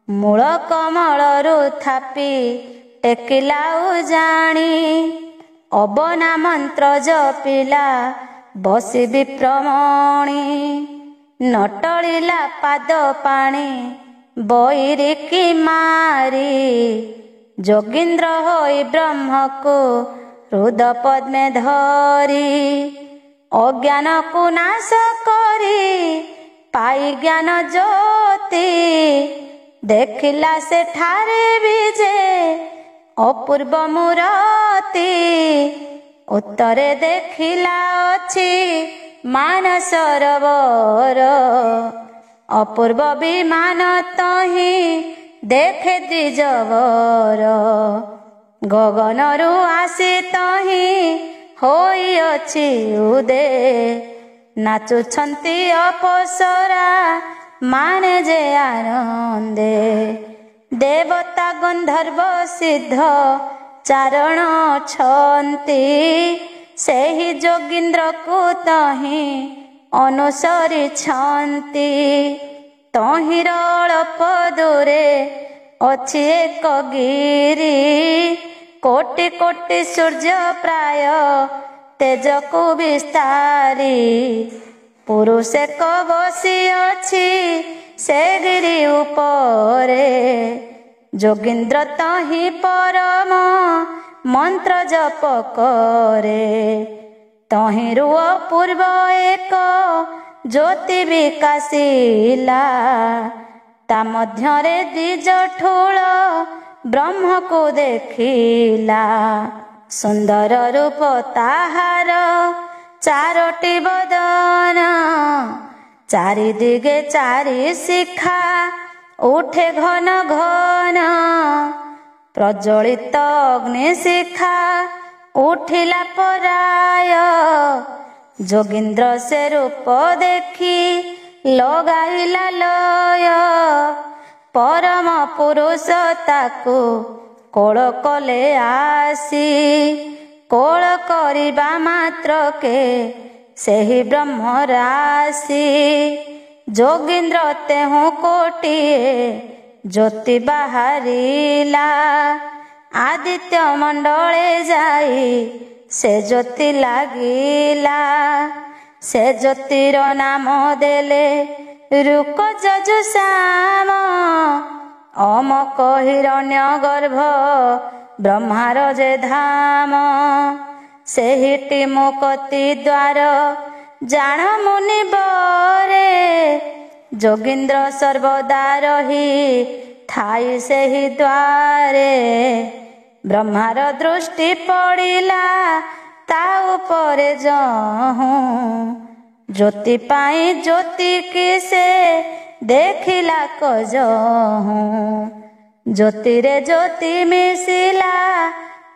मूल कमलरु थापी टेकिला उजाणी, अबना मंत्र जपिला बसी विप्रमणि। नटलिला पाद पाणी बैरिकी मारी, जोगीन्द्र होई ब्रह्म को ହୃଦ ପଦ୍ମେ ଧରି ଅଜ୍ଞାନକୁ ନାଶ କରି ପାଇ ଜ୍ଞାନ ଜ୍ୟୋତି ଦେଖିଲା ସେଠାରେ ବିଜେ ଅପୂର୍ବ ମୂରତି। ଉତ୍ତରେ ଦେଖିଲା ଅଛି ମାନସ ସରୋବର ଅପୂର୍ବ ବିମାନ ତହିଁ ଦେଖେ ଦ୍ୱିଜବର। ଗଗନରୁ ଆସି ତହିଁ ହୋଇଅଛି ଉଦେ ନାଚୁଛନ୍ତି ଅପସରା ମାନେ ଯେ ଆନନ୍ଦେ। ଦେବତା ଗନ୍ଧର୍ବ ସିଦ୍ଧ ଚାରଣ ଅଛନ୍ତି ସେହି ଯୋଗୀନ୍ଦ୍ରକୁ ତହିଁ ଅନୁସରିଛନ୍ତି। ତହିଁର ଅଳ୍ପ ଦୂରେ ଅଛି ଏକ ଗିରି କୋଟି କୋଟି ସୂର୍ଯ୍ୟ ପ୍ରାୟ ତେଜକୁ ବିସ୍ତାରି। ପୁରୁଷ ଏକ ବସିଅଛି ସେ ଗିରି ଉପରେ ଯୋଗୀନ୍ଦ୍ର ତହିଁ ପରମ ମନ୍ତ୍ର ଜପ କରେ। ତହିଁରୁ ଅପୂର୍ବ ଏକ ଜ୍ୟୋତି ବିକାଶିଲା ତା ମଧ୍ୟରେ ଦ୍ୱିଜ ଠୁଳ ବ୍ରହ୍ମକୁ ଦେଖିଲା। ସୁନ୍ଦର ରୂପ ତାହାର ଚାରୋଟି ବଦନ ଚାରିଦିଗେ ଚାରି ଶିଖା ଉଠେ ଘନ ଘନ। ପ୍ରଜ୍ୱଳିତ ଅଗ୍ନି ଶିଖା ଉଠିଲା ପରାୟ ଯୋଗୀନ୍ଦ୍ର ସେ ରୂପ ଦେଖି ଲଗାଇଲା ଲୟ। ପରମ ପୁରୁଷ ତାକୁ କୋଳ କଲେ ଆସି କୋଳ କରିବା ମାତ୍ରକେ ସେହି ବ୍ରହ୍ମ ରାଶି। ଯୋଗୀନ୍ଦ୍ର ତେହୁଁ କୋଟିଏ ଜ୍ୟୋତି ବାହାରିଲା ଆଦିତ୍ୟ ମଣ୍ଡଳେ ଯାଇ ସେ ଜ୍ୟୋତି ଲାଗିଲା। ସେ ଜ୍ୟୋତିର ନାମ ଦେଲେ ରୁକ ଯଜୁ ଶ୍ୟାମ ଅମକ ହିରଣ୍ୟ ଗର୍ଭ ବ୍ରହ୍ମାର ଯେ ଧାମ। ସେହିଟି ମୁକତି ଦ୍ୱାର ଜାଣ ମୁନିବରେ ଯୋଗୀନ୍ଦ୍ର ସର୍ବଦା ରହି ଥାଇ ସେହି ଦ୍ୱାରେ। ବ୍ରହ୍ମାର ଦୃଷ୍ଟି ପଡ଼ିଲା ତା ଉପରେ ଯହୁଁ ଜ୍ୟୋତି ପାଇଁ ଜ୍ୟୋତି କି ସେ ଦେଖିଲା କଜହୁଁ। ଜ୍ୟୋତିରେ ଜ୍ୟୋତି ମିଶିଲା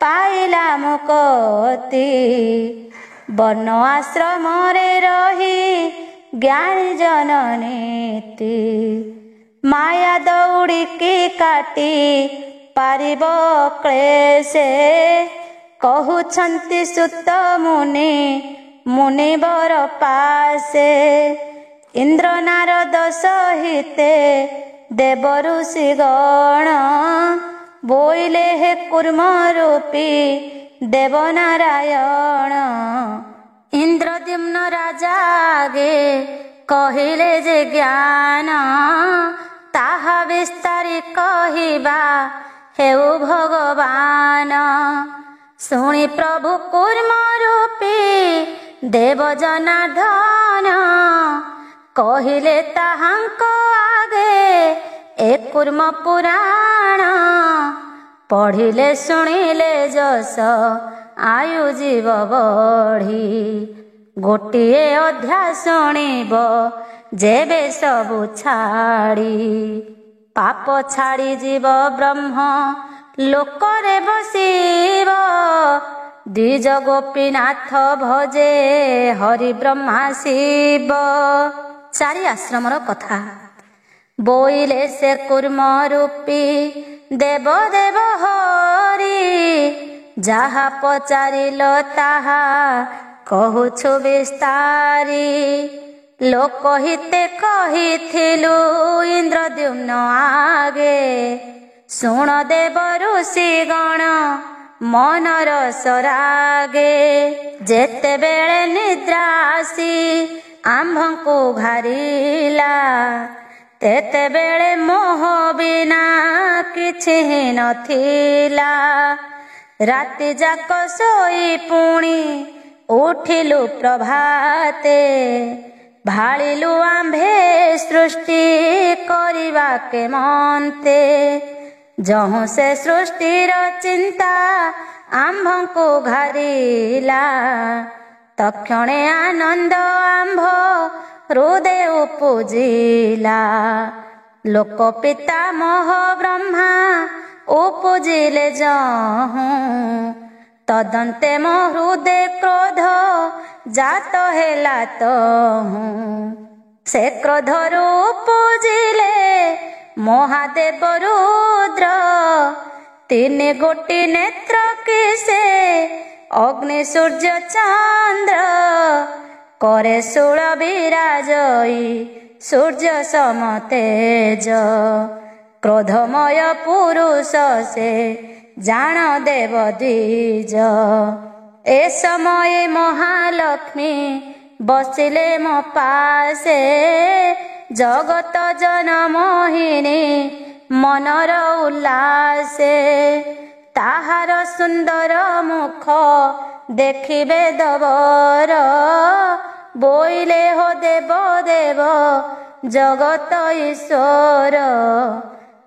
ପାଇଲା ମୁକତି ବର୍ଣ୍ଣ ଆଶ୍ରମରେ ରହି ଜ୍ଞାନୀ ଜନନୀତି। ମାୟା ଦୌଡ଼ିକି କାଟି ପାରିବ କ୍ଳେଶେ କହୁଛନ୍ତି ସୁତ ମୁନି ମୁନିବର ପାଶେ। ଇନ୍ଦ୍ର ନାରଦ ସହିତେ ଦେବ ଋଷି ଗଣ ବୋଇଲେ ହେ କୁର୍ମ ରୂପୀ ଦେବ ନାରାୟଣ। ଇନ୍ଦ୍ରଦ୍ୟୁମ୍ନ ରାଜା ଆଗେ କହିଲେ ଯେ ଜ୍ଞାନ ତାହା ବିସ୍ତାରି କହିବା ହେଉ ଭଗବାନ। ଶୁଣି ପ୍ରଭୁ କୁର୍ମ ରୂପୀ ଦେବ ଜନାର୍ଦ୍ଦନ କହିଲେ ତାହାଙ୍କ ଆଗେ ଏ କୁର୍ମ ପୁରାଣ। ପଢ଼ିଲେ ଶୁଣିଲେ ଯଶ ଆୟୁ ଜୀବ ବଢ଼ି ଗୋଟିଏ ଅଧ୍ୟାୟ ଶୁଣିବ ଯେବେ ସବୁ ଛାଡ଼ି। ପାପ ଛାଡ଼ି ଯିବ ବ୍ରହ୍ମ ଲୋକରେ ବସିବ ଦ୍ୱିଜ ଗୋପୀନାଥ ଭଜେ ହରି ବ୍ରହ୍ମା ଶିବ। ଚାରି ଆଶ୍ରମର କଥା ବୋଇଲେ ସେ କୁର୍ମ ରୂପୀ ଦେବ ଦେବ ହରି। ଯାହା ପଚାରିଲ ତାହା କହୁଛୁ ବିସ୍ତାରି। ଲୋକହିତେ କହିଥିଲୁ ଇନ୍ଦ୍ରଦ୍ୟୁମ୍ନ ଆଗେ ଶୁଣ ଦେବ ଋଷି ଗଣ ମନର ସରାଗେ। ଯେତେବେଳେ ନିଦ୍ରା ଆସି ଆମ୍ଭଙ୍କୁ ଘାରିଲା ତେତେବେଳେ ମୋହ ବିନା କିଛି ନଥିଲା। ରାତି ଯାକ ଶୋଇ ପୁଣି ଉଠିଲୁ ପ୍ରଭାତେ, ଭାଳିଲୁ ଆମ୍ଭେ ସୃଷ୍ଟି କରିବା କେମନ୍ତେ। ଯହୁଁ ସେ ସୃଷ୍ଟିର ଚିନ୍ତା ଆମ୍ଭଙ୍କୁ ଘାରିଲା, ତକ୍ଷଣେ ଆନନ୍ଦ ଆମ୍ଭ ହୃଦୟ ଉପୁଜିଲା। ଲୋକ ପିତାମହ ବ୍ରହ୍ମା ଉପୁଜିଲେ ଯହୁଁ, ତଦନ୍ତେ ମୋ ହୃଦୟ କ୍ରୋଧ ଜାତ ହେଲା ତହୁଁ। ସେ କ୍ରୋଧରୁ ଉପୁଜିଲେ ମହାଦେବ ରୁଦ୍ର, ତିନି ଗୋଟି ନେତ୍ର କି ସେ ଅଗ୍ନି ସୂର୍ଯ୍ୟ ଚନ୍ଦ୍ର। करे ଶୂଳ ବିରାଜଇ ସୂର୍ଯ୍ୟ ସମତେଜ, କ୍ରୋଧମୟ ପୁରୁଷ ସେ ଜାଣ ଦେବ ଦ୍ୱିଜ। ଏ ସମୟେ ମହାଲକ୍ଷ୍ମୀ ବସିଲେ ମୋ ପାଶେ, ଜଗତ ଜନ ମୋହିନୀ ମନର ଉଲ୍ଲାସେ। ତାହାର ସୁନ୍ଦର ମୁଖ ଦେଖିବେ ଦବର, ବୋଇଲେ ହୋ ଦେବ ଦେବ ଜଗତ ଈଶ୍ୱର।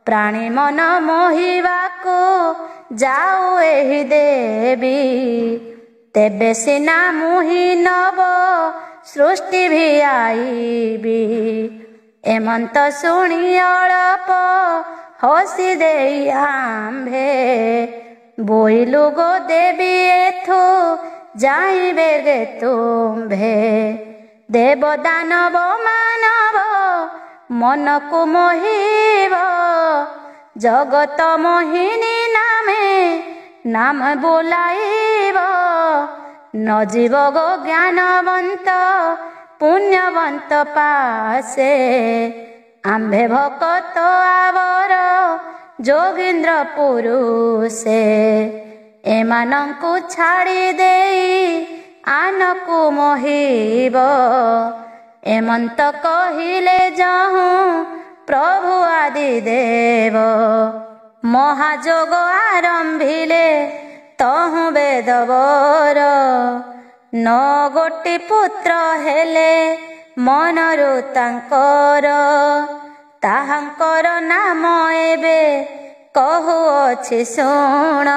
ପ୍ରାଣୀ ମନ ମୋହିବାକୁ ଯାଉ ଏହି ଦେବୀ, ତେବେ ସିନା ମୁହିଁ ନବ ସୃଷ୍ଟି ଭି ଆଇବି। ଏମନ୍ତ ଶୁଣି ଅଳପ ହସି ଦେଇ ଆମ୍ଭେ, ବୋଇଲୁ ଗୋ ଦେବୀ ଏଥୁ ଯାଇବେ गे ତୁମ୍ଭେ। ଦେବ ଦାନବ ମାନବ ମନକୁ ମୋହିବ, ଜଗତ ମୋହିନୀ ନାମେ ନାମ ବୋଲାଇବ। ନ ଯିବ ଗୋ ଜ୍ଞାନବନ୍ତ ପୁଣ୍ୟବନ୍ତ ପାଶେ, ଆମ୍ଭେ ଭକତ ଆବର ଯୋଗୀନ୍ଦ୍ର ପୁରୁଷେ। ଏମାନଙ୍କୁ ଛାଡ଼ି ଦେଇ ଆନକୁ ମୋହିବ, ଏମନ୍ତ କହିଲେ ଯହୁଁ ପ୍ରଭୁ ଆଦି ଦେବ। ମହାଯୋଗ ଆରମ୍ଭିଲେ ତହୁଁ ବେଦବର, ନ ଗୋଟି ପୁତ୍ର ହେଲେ ମନରୁ ତାଙ୍କର। ତାହାଙ୍କର ନାମ ଏବେ କହୁଅଛି ଶୁଣ,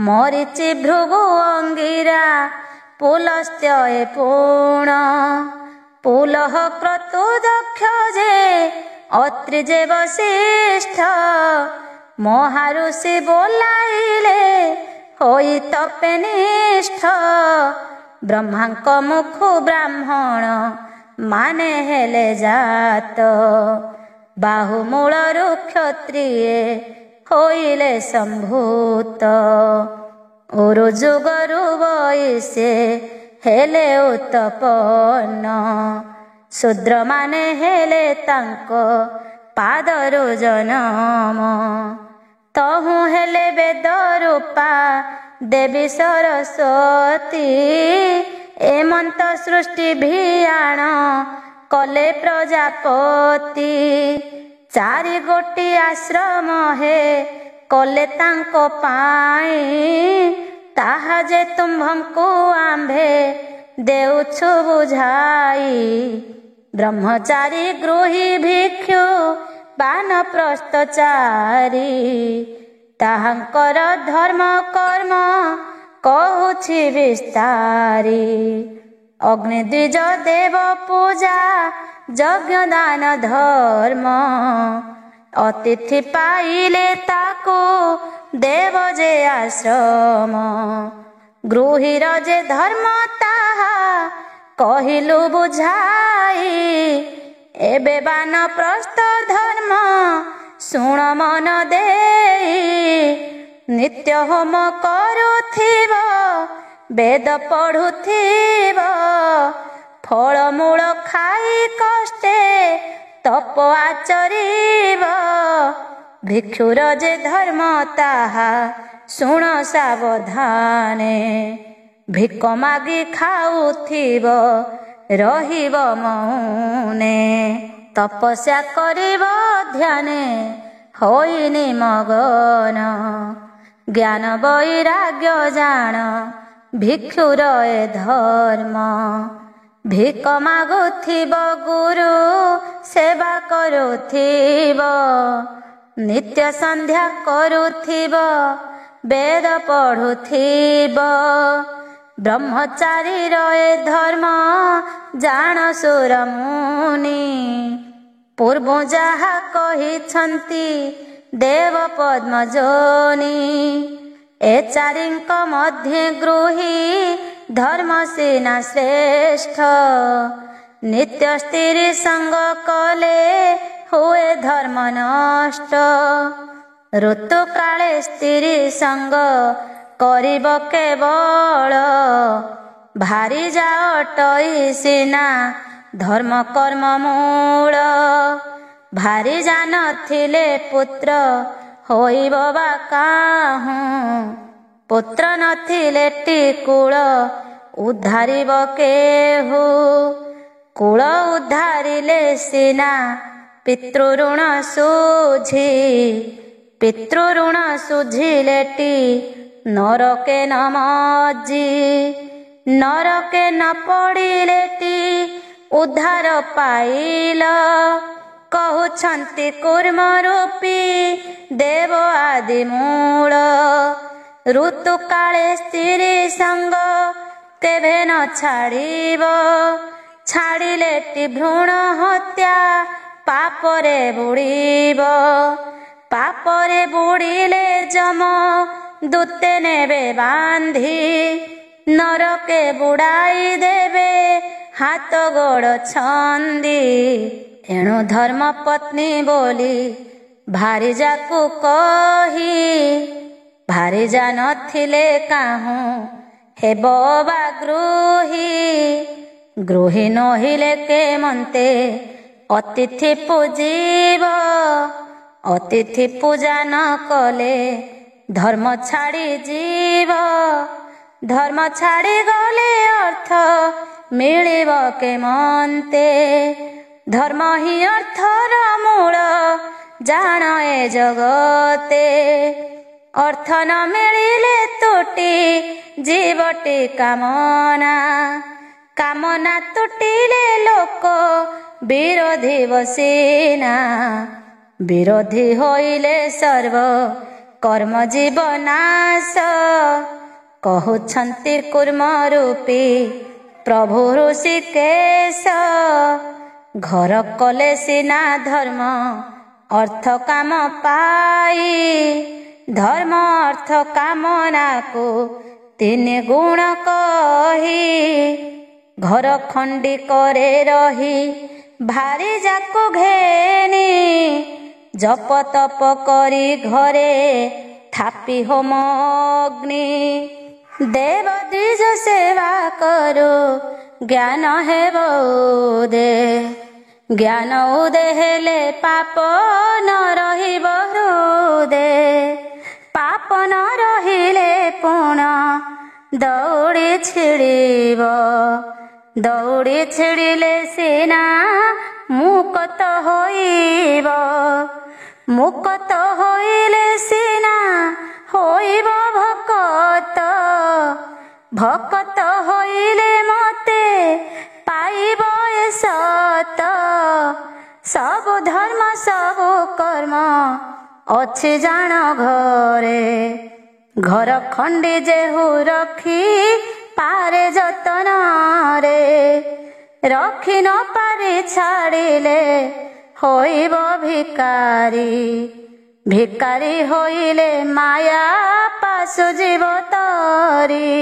ମରିଚି ଭୃଗୁ ଅଙ୍ଗିରା ପୁଲସ୍ତ୍ୟ ଏ ପୁଣ। ପୁଲହ କ୍ରତୁ ଦକ୍ଷ ଯେ ଅତ୍ରି ଯେ ବଶିଷ୍ଠ, ମହାଋଷି ବୋଲାଇଲେ ହୋଇ ତପେ ନିଷ୍ଠ। ବ୍ରହ୍ମାଙ୍କ ମୁଖୁ ବ୍ରାହ୍ମଣ ମାନେ ହେଲେ ଜାତ, ବାହୁମୂଳରୁ କ୍ଷତ୍ରିଏ ହୋଇଲେ ସମ୍ଭୂତ। ଉରୁ ଯୁଗରୁ ବୈଶ୍ୟ ହେଲେ ଉତ୍ତପନ, ଶୂଦ୍ରମାନେ ହେଲେ ତାଙ୍କ ପାଦରୁ ଜନମ। ତହୁଁ ହେଲେ ବେଦ ରୂପା ଦେବୀ ସରସ୍ୱତୀ, ଏମନ୍ତ ସୃଷ୍ଟି ଭିଆଣ କଲେ ପ୍ରଜାପତି। ଚାରି ଗୋଟି ଆଶ୍ରମ ହେ କଲେ ତାଙ୍କ ପାଇଁ, ତାହା ଯେ ତୁମ୍ଭଙ୍କୁ ଆମ୍ଭେ ଦେଉଛୁ ବୁଝାଇ। ବ୍ରହ୍ମଚାରୀ ଗୃହୀ ଭିକ୍ଷୁ ବାନପ୍ରସ୍ଥଚାରୀ, ତାହାଙ୍କର ଧର୍ମ କର୍ମ କହୁଛି ବିସ୍ତାରୀ। ଅଗ୍ନି ଦ୍ୱିଜ ଦେବ ପୂଜା ଯଜ୍ଞ ଦାନ ଧର୍ମ, ଅତିଥି ପାଇଲେ ତାକୁ ଦେବ ଯେ ଆଶ୍ରମ। ଗୃହୀର ଯେ ଧର୍ମ ତାହା କହିଲୁ ବୁଝାଇ, ଏବେ ବାନପ୍ରସ୍ଥ ଧର୍ମ ଶୁଣ ମନ ଦେଇ। ନିତ୍ୟ ହୋମ କରୁଥିବ, ବେଦ ପଢୁଥିବ, ଫଳମୂଳ ଖାଇ କଷ୍ଟେ ତପ ଆଚରିବ। ଭିକ୍ଷୁର ଯେ ଧର୍ମ ତାହା ଶୁଣ ସାବଧାନେ, ଭିକ ମାଗି ଖାଉଥିବ ରହିବ ମୌନେ। ତପସ୍ୟା କରିବ ଧ୍ୟାନେ ହୋଇନି ମଗନ, ଜ୍ଞାନ ବୈରାଗ୍ୟ ଜାଣ ଭିକ୍ଷୁର ଏ ଧର୍ମ। ଭିକ ମାଗୁଥିବ ଗୁରୁ ସେବା କରୁଥିବ, ନିତ୍ୟ ସନ୍ଧ୍ୟା କରୁଥିବ ବେଦ ପଢୁଥିବ। ବ୍ରହ୍ମଚାରୀର ଏ ଧର୍ମ ଜାଣ ସୁର ମୁନି, ପୂର୍ବ ଯାହା କହିଛନ୍ତି ଦେବ ପଦ୍ମଜୋନି। ଏ ଚାରିଙ୍କ ମଧ୍ୟେ ଗୃହୀ ଧର୍ମ ସିନା ଶ୍ରେଷ୍ଠ, ନିତ୍ୟ ସ୍ତ୍ରୀ ସଙ୍ଗ କଲେ ହୁଏ ଧର୍ମ ନଷ୍ଟ। ଋତୁ କାଳେ ସ୍ତ୍ରୀ ସଙ୍ଗ କରିବ କେବଳ, ଭାରି ଯାଅ ଟଇ ସିନା ଧର୍ମ କର୍ମ ମୂଳ। ଭାରି ଜାନଥିଲେ ପୁତ୍ର ହୋଇବ ବା କାହୁଁ, ପୁତ୍ର ନଥିଲେ ଟି କୁଳ ଉଦ୍ଧାରିବ କେହୁ। କୁଳ ଉଦ୍ଧାରିଲେ ସିନା ପିତୃଋଣ ଶୁଝି, ପିତୃଋଣ ଶୁଝିଲେ ଟି ନରକେ ନ ମଜି। ନରକେ ନ ପଡ଼ିଲେ ଟି ଉଦ୍ଧାର ପାଇଲ, କହୁଛନ୍ତି କୁର୍ମ ରୂପୀ ଦେବ ଆଦି ମୂଳ। ଋତୁ କାଳେ ସ୍ତ୍ରୀ ସଙ୍ଗ କେବେ ନ ଛାଡ଼ିବ, ଛାଡ଼ିଲେ ଟି ଭ୍ରୂଣ ହତ୍ୟା ପାପରେ ବୁଡ଼ିବ। ପାପରେ ବୁଡ଼ିଲେ ଯମ ଦୂତେ ନେବେ ବାନ୍ଧି, ନରକେ ବୁଡ଼ାଇ ଦେବେ ହାତ ଗୋଡ଼ ଛନ୍ଦି। ଏଣୁ ଧର୍ମ ପତ୍ନୀ ବୋଲି ଭାରିଯାକୁ କହି, ଭାରିଜା ନଥିଲେ କାହୁଁ ହେବ ବା ଗୃହୀ। ଗୃହୀ ନହିଲେ କେମନ୍ତେ ଅତିଥି ପୂଜିବ, ଅତିଥି ପୂଜା ନ କଲେ ଧର୍ମ ଛାଡ଼ି ଯିବ। ଧର୍ମ ଛାଡ଼ି ଗଲେ ଅର୍ଥ ମିଳିବ କେମନ୍ତେ, ଧର୍ମ ହିଁ ଅର୍ଥର ମୂଳ ଜାଣ ଏ ଜଗତେ। ଅର୍ଥ ନ ମିଳିଲେ ତୁଟି ଜୀବଟି କାମନା, କାମନା ତୁଟିଲେ ଲୋକ ବିରୋଧୀ ବସିନା। ବିରୋଧୀ ହୋଇଲେ ସର୍ବ କର୍ମ ଜୀବ ନାଶ, କହୁଛନ୍ତି କୁର୍ମ ରୂପୀ ପ୍ରଭୁ ଋଷିକେଶ। ଘର କଲେ ସିନା ଧର୍ମ ଅର୍ଥ କାମ ପାଇ, ଧର୍ମ ଅର୍ଥ କାମନାକୁ ତିନି ଗୁଣ କହି। ଘର ଖଣ୍ଡି করে ରହି ଭାରି ଯାକୁ ଘେନି, ଜପ ତପ କରି ଘରେ থাপি হোম অগ্নি। দেব দ্বিজ সেবা করো জ্ঞান হেব উদে, জ্ঞান উদে হেলে পাপ ন রহিব হৃদে। পাপ ন রহিলে পুণ দৌড়ি ছিড়িব, দৌড়ি ছিড়িলে সিনা মুক্ত হইব। মুক্ত হইলে সিনা হইব ভকত, ভকত হইলে মতে পাইব এ সত। সবু ধর্ম সবু কর্ম ଅଛି ଜାଣ ଘରେ, ଘର ଖଣ୍ଡି ଯେହୁ ରଖି ପାରେ ଯତନରେ। ରଖି ନ ପାରି ଛାଡ଼ିଲେ ହୋଇବ ଭିକାରୀ, ଭିକାରୀ ହୋଇଲେ ମାୟା ପାଶୁ ଯିବ ତରି।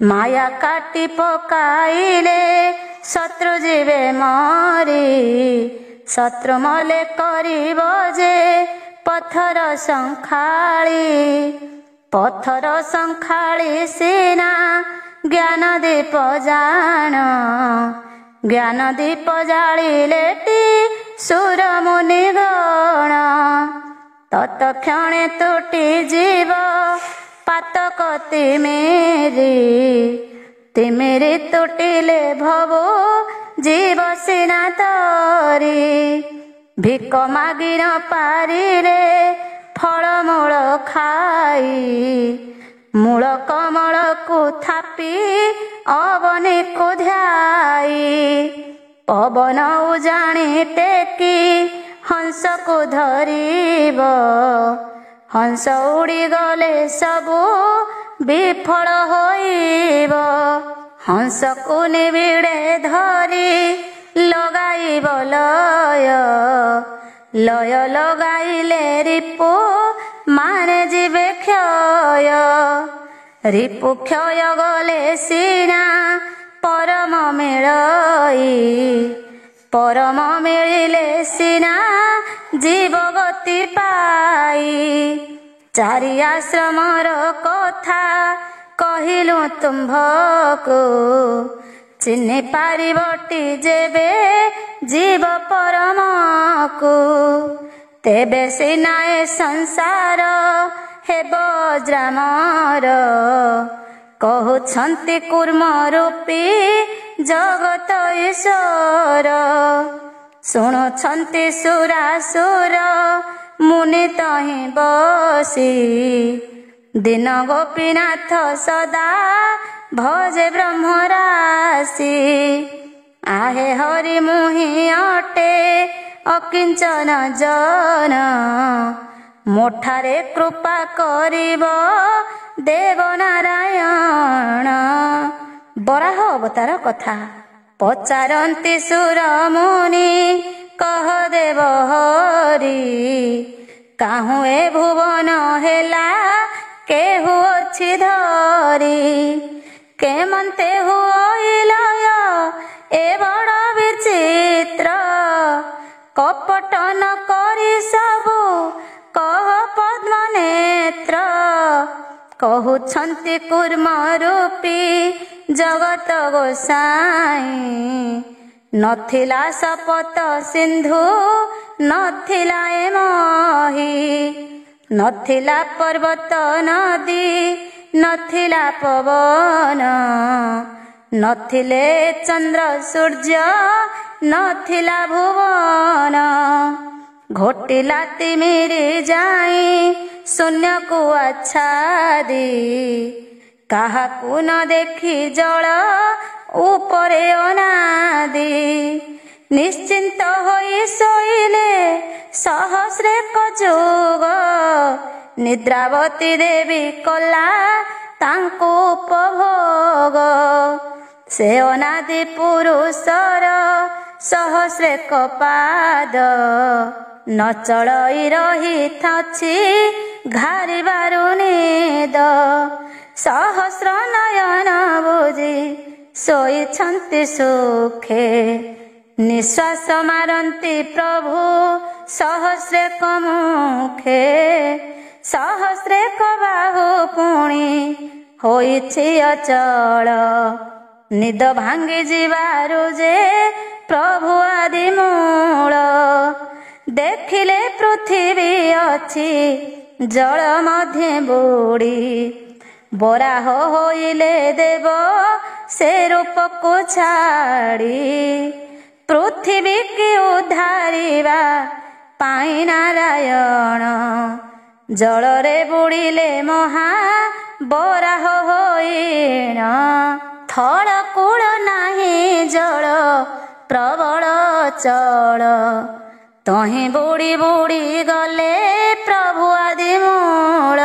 ମାୟା କାଟି ପକାଇଲେ ଶତ୍ରୁ ଯିବେ ମରି, ଶତ୍ରୁ ମଲେ କରିବ ଯେ ପଥର ସଂଖାଳି। ପଥର ସଂଖାଳି ସିନା ଜ୍ଞାନ ଦୀପ ଜାଣ, ଜ୍ଞାନ ଦୀପ ଜାଳିଲେ ଟି ସୁର ମୁନି ଗଣ। ତତକ୍ଷଣେ ତୁଟି ଯିବ ପାତକ ତିମିରି, ତିମିରି ତୁଟିଲେ ଭବ ଯିବ ସିନା ତରି। ଭିକ ମାଗି ନ ପାରିଲେ ଫଳମୂଳ ଖାଇ ମୂଳ କମଳକୁ ଥାପି ଅବନୀକୁ ଧ୍ୟାଇ ପବନ ଉଜାଣି ଟେକି ହଂସକୁ ଧରିବ ହଂସ ଉଡ଼ିଗଲେ ସବୁ ବିଫଳ ହୋଇବ ହଂସକୁ ନିବିଡ଼େ ଧରି ଲଗାଇବ ଲୟ ଲୟ ଲଗାଇଲେ ରିପୁ ମାନେ ଯିବେ କ୍ଷୟ ରିପୁ କ୍ଷୟ ଗଲେ ସିନା ପରମ ମିଳଇ ପରମ ମିଳିଲେ ସିନା ଜୀବ ଗତି ପାଇ ଚାରି ଆଶ୍ରମର କଥା କହିଲୁ ତୁମ୍ଭକୁ ଚିହ୍ନି ପାରିବଟି ଯେବେ ଜୀବ ପରମକୁ ତେବେ ସିନା ଏ ସଂସାର ହେବ ଅଜରାମର କହୁଛନ୍ତି କୁର୍ମ ରୂପୀ ଜଗତ ଈଶ୍ୱର ଶୁଣୁଛନ୍ତି ସୁରାସୁର ମୁନି ତହିଁ ବସି ଦିନ ଗୋପୀନାଥ ସଦା ଭଜେ ବ୍ରହ୍ମରାଶି आहे हरि मुहि अटे अकिंचन जन मोठारे कृपा करिब देव नारायण। बराह अवतार कथा पचारंती सुर मुनि कह देव हरि काहू ए भुवन हेला केहू अछि धरी केमंते हुइलय ए बड़ विचित्र कपट न करी सबु कह पद्म नेत्र कहउछंती कूर्म रूपी जगत गोसाई नथिला सपत सिंधु नथिला ए मही नथिला पर्वत नदी नथिला पवन नथिले चंद्र सूर्य नथिला भुवन घोटिला तिमिरी जाई शून्य को आच्छादी काहाकू न देखी जल उपरे अनादि निश्चिंत होई सोइले सहस्रे कजुग निद्रावती देवी कला तांको उपभोग से अनादि पुरुषर सहस्रे कपाद न चलई रही थाची घारी बारुनिद सहस्र नयन बुझी सोईछंती सुखे निश्वास मारंती प्रभु सहस्रे कमुखे सहस्रे बाहु पुणी होइछि अचल निद भांगी जीवारु जे प्रभु आदि मूल देखिले पृथ्वी अछि जल मध्य बुड़ी बराह होइले देव से रूप को छाड़ी पृथ्वी की उद्धारिबा पाई नारायण जल रे बुड़िले महा बराह होइण थल कूल नाही जल प्रबल चल तही बुड़ी बुड़ी गले प्रभु आदि मूल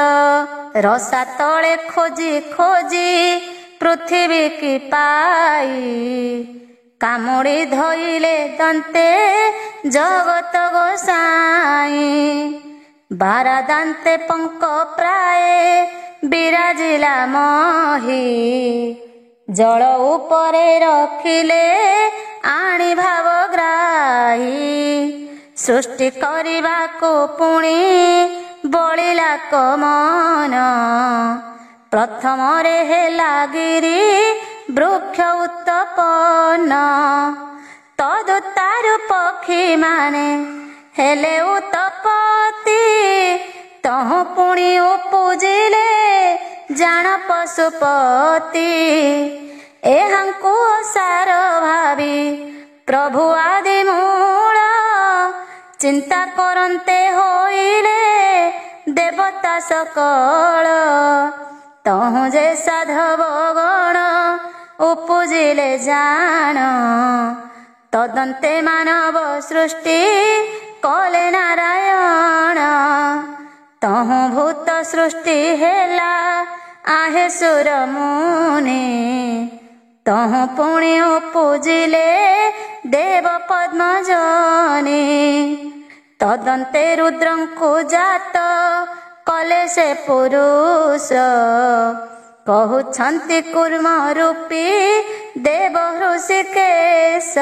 रसा तले खोजी खोजी पृथ्वी की पाई कामुड़ी धोइले दंते जगत गोसाई बारा दान्ते पंक प्राय बिराजिला मही जल उपरे रखिले आणी भावग्राही सृष्टि करबाको पुणी बलिला कमन प्रथम रे हेला गिरी वृक्ष उत्पन्न तदुत्तारु पक्षी माने हेले उत्पत्ति तहु पुणी उपुजिले जान पशुपति एहांकु सार भावी प्रभु आदि मूल चिंता करन्ते होइले ଦେବତା ସକଳ। ତହୁଁ ଯେ ସାଧବ ଗଣ ଉପୁଜିଲେ ଜାଣ। ତଦନ୍ତେ ମାନବ ସୃଷ୍ଟି କଲେ ନାରାୟଣ। ତହୁଁ ଭୂତ ସୃଷ୍ଟି ହେଲା आहे ସୁର ମୁନି। ତହୁଁ ପୁଣି ଉପୁଜିଲେ ଦେବ ପଦ୍ମଜନି। ତଦନ୍ତେ ରୁଦ୍ରଙ୍କୁ ଜାତ କଲେ ସେ ପୁରୁଷ। କହୁଛନ୍ତି କୁର୍ମ ରୂପୀ ଦେବ ହୃଷିକେଶ।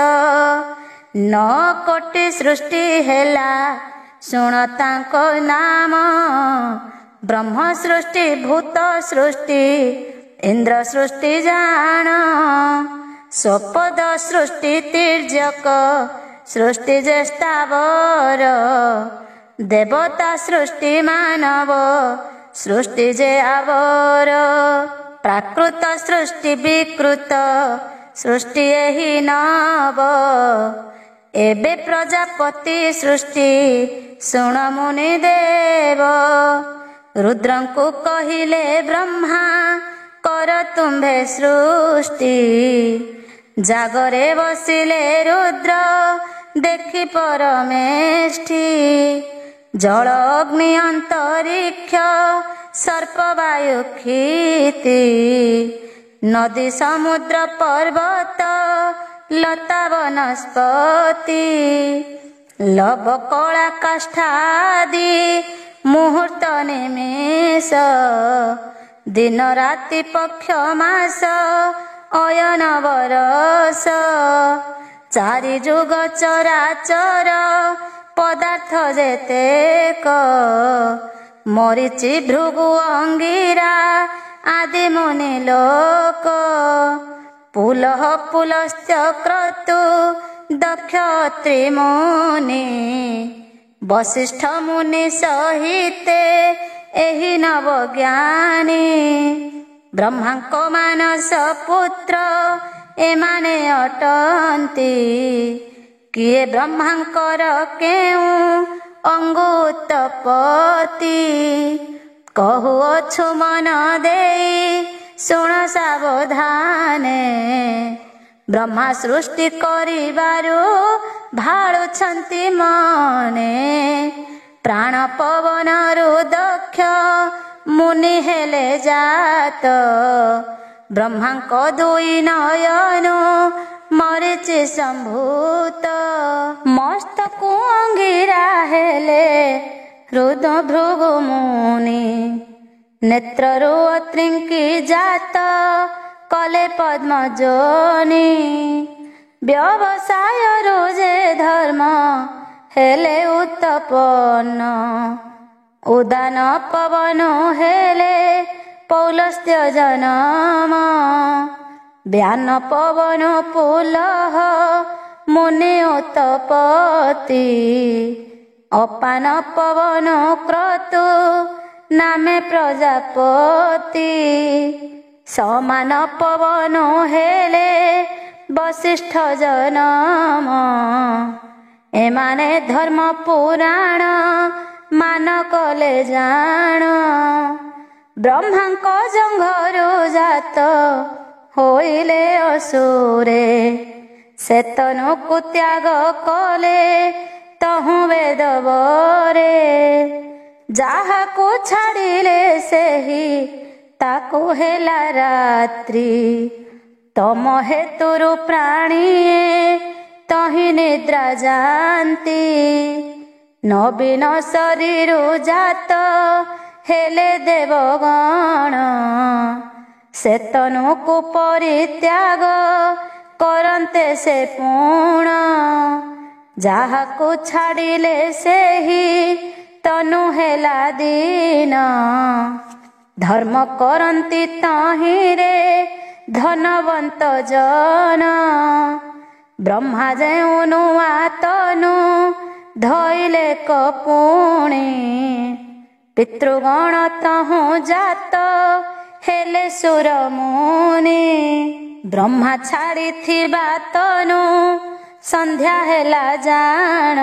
9 କୋଟି ସୃଷ୍ଟି ହେଲା ଶୁଣ ତାଙ୍କ ନାମ। ବ୍ରହ୍ମ ସୃଷ୍ଟି ଭୂତ ସୃଷ୍ଟି ଇନ୍ଦ୍ର ସୃଷ୍ଟି ଜାଣ। ସ୍ୱପଦ ସୃଷ୍ଟି ତିର୍ଯ୍ୟକ ସୃଷ୍ଟି ଯେ ସ୍ଥାବର। ଦେବତା ସୃଷ୍ଟି ମାନବ ସୃଷ୍ଟି ଯେ ଆବର। ପ୍ରାକୃତ ସୃଷ୍ଟି ବିକୃତ ସୃଷ୍ଟି ଏହି ନବ। ଏବେ ପ୍ରଜାପତି ସୃଷ୍ଟି ଶୁଣ ମୁନି ଦେବ। ରୁଦ୍ରଙ୍କୁ କହିଲେ ବ୍ରହ୍ମା କର ତୁମ୍ଭେ ସୃଷ୍ଟି। ଜାଗରେ ବସିଲେ ରୁଦ୍ର ଦେଖି ପରମେଷ୍ଠି। ଜଳ ଅଗ୍ନି ଅନ୍ତରିକ୍ଷ ସର୍ପ ବାୟୁ କ୍ଷିତି। ନଦୀ ସମୁଦ୍ର ପର୍ବତ ଲତା ବନସ୍ପତି। ଲବ କଳା କାଷ୍ଠାଦି ମୁହୂର୍ତ୍ତ ନିମେଷ। ଦିନ ରାତି ପକ୍ଷ ମାସ ଅୟନ ବରଷ। 4 ଯୁଗ ଚରାଚର ପଦାର୍ଥ ଯେତେକ। ମରିଚି ଭୃଗୁ ଅଙ୍ଗିରା ଆଦି ମୁନି ଲୋକ। ପୁଲହ ପୁଲସ୍ତ୍ୟ କ୍ରତୁ ଦକ୍ଷ ତ୍ରିମୁନି। ବଶିଷ୍ଠ ମୁନି ସହିତେ ଏହି ନବ ଜ୍ଞାନୀ। ବ୍ରହ୍ମାଙ୍କ ମାନସ ପୁତ୍ର ଏମାନେ ଅଟନ୍ତି। କିଏ ବ୍ରହ୍ମାଙ୍କର କେଉଁ ଅଙ୍ଗୁତପତି। କହୁଅଛୁ ମନ ଦେଇ ଶୁଣ ସାବଧାନେ। ବ୍ରହ୍ମା ସୃଷ୍ଟି କରିବାରୁ ଭାଳୁଛନ୍ତି ମନେ। ପ୍ରାଣ ପବନରୁ ଦକ୍ଷ ମୁନି ହେଲେ ଜାତ। ବ୍ରହ୍ମାଙ୍କ 2 ନୟନ ମରିଚି ସମ୍ଭୂତ। ମସ୍ତକୁ ଅଙ୍ଗିରା ହେଲେ ହୃଦ ଭୃଗୁ ମୁନି। ନେତ୍ରରୁ ଅତ୍ରିଙ୍କି ଜାତ କଲେ ପଦ୍ମଜନି। ବ୍ୟବସାୟରୁ ଯେ ଧର୍ମ ହେଲେ ଉତ୍ତପନ। ଉଦାନ ପବନ ହେଲେ ପୌଲସ୍ତ୍ୟ ଜନମ। ବ୍ୟାନ ପବନ ପୁଲହ ମୁନି ଉତ୍ତପତି। ଅପାନ ପବନ କ୍ରତୁ ନାମେ ପ୍ରଜାପତି। ସମାନ ପବନ ହେଲେ ବଶିଷ୍ଠ ଜନମ। ଏମାନେ ଧର୍ମ ପୁରାଣ ମାନ କଲେ ଜାଣ। ବ୍ରହ୍ମାଙ୍କ ଜଙ୍ଘରୁ ଜାତ ହୋଇଲେ ଅସୁରେ। ସେତନକୁ ତ୍ୟାଗ କଲେ ତହୁଁ ବେଦବରେ। ଯାହାକୁ ଛାଡ଼ିଲେ ସେହି ତାକୁ ହେଲା ରାତ୍ରି। ତମ ହେତୁରୁ ପ୍ରାଣୀଏ ତହିଁ ନିଦ୍ରା ଯାନ୍ତି। ନବୀନ ଶରୀରୁ ଜାତ ହେଲେ ଦେବଗଣ। ସେତନକୁ ପରିତ୍ୟାଗ କରନ୍ତେ ସେ ପୁଣ। ଯାହାକୁ ଛାଡ଼ିଲେ ସେହି ତନୁ ହେଲା ଦୀନ। ଧର୍ମ କରନ୍ତି ତହିଁରେ ଧନବନ୍ତ ଜନ। ବ୍ରହ୍ମା ଯେଉଁ ନୂଆ ତନୁ ଧଇଲେ କପୁଣି। ପିତୃଗଣ ତହୁଁ ଜାତ ହେଲେ ସୁର ମୁନି। ବ୍ରହ୍ମା ଛାଡ଼ିଥିବା ତନୁ ସନ୍ଧ୍ୟା ହେଲା ଜାଣ।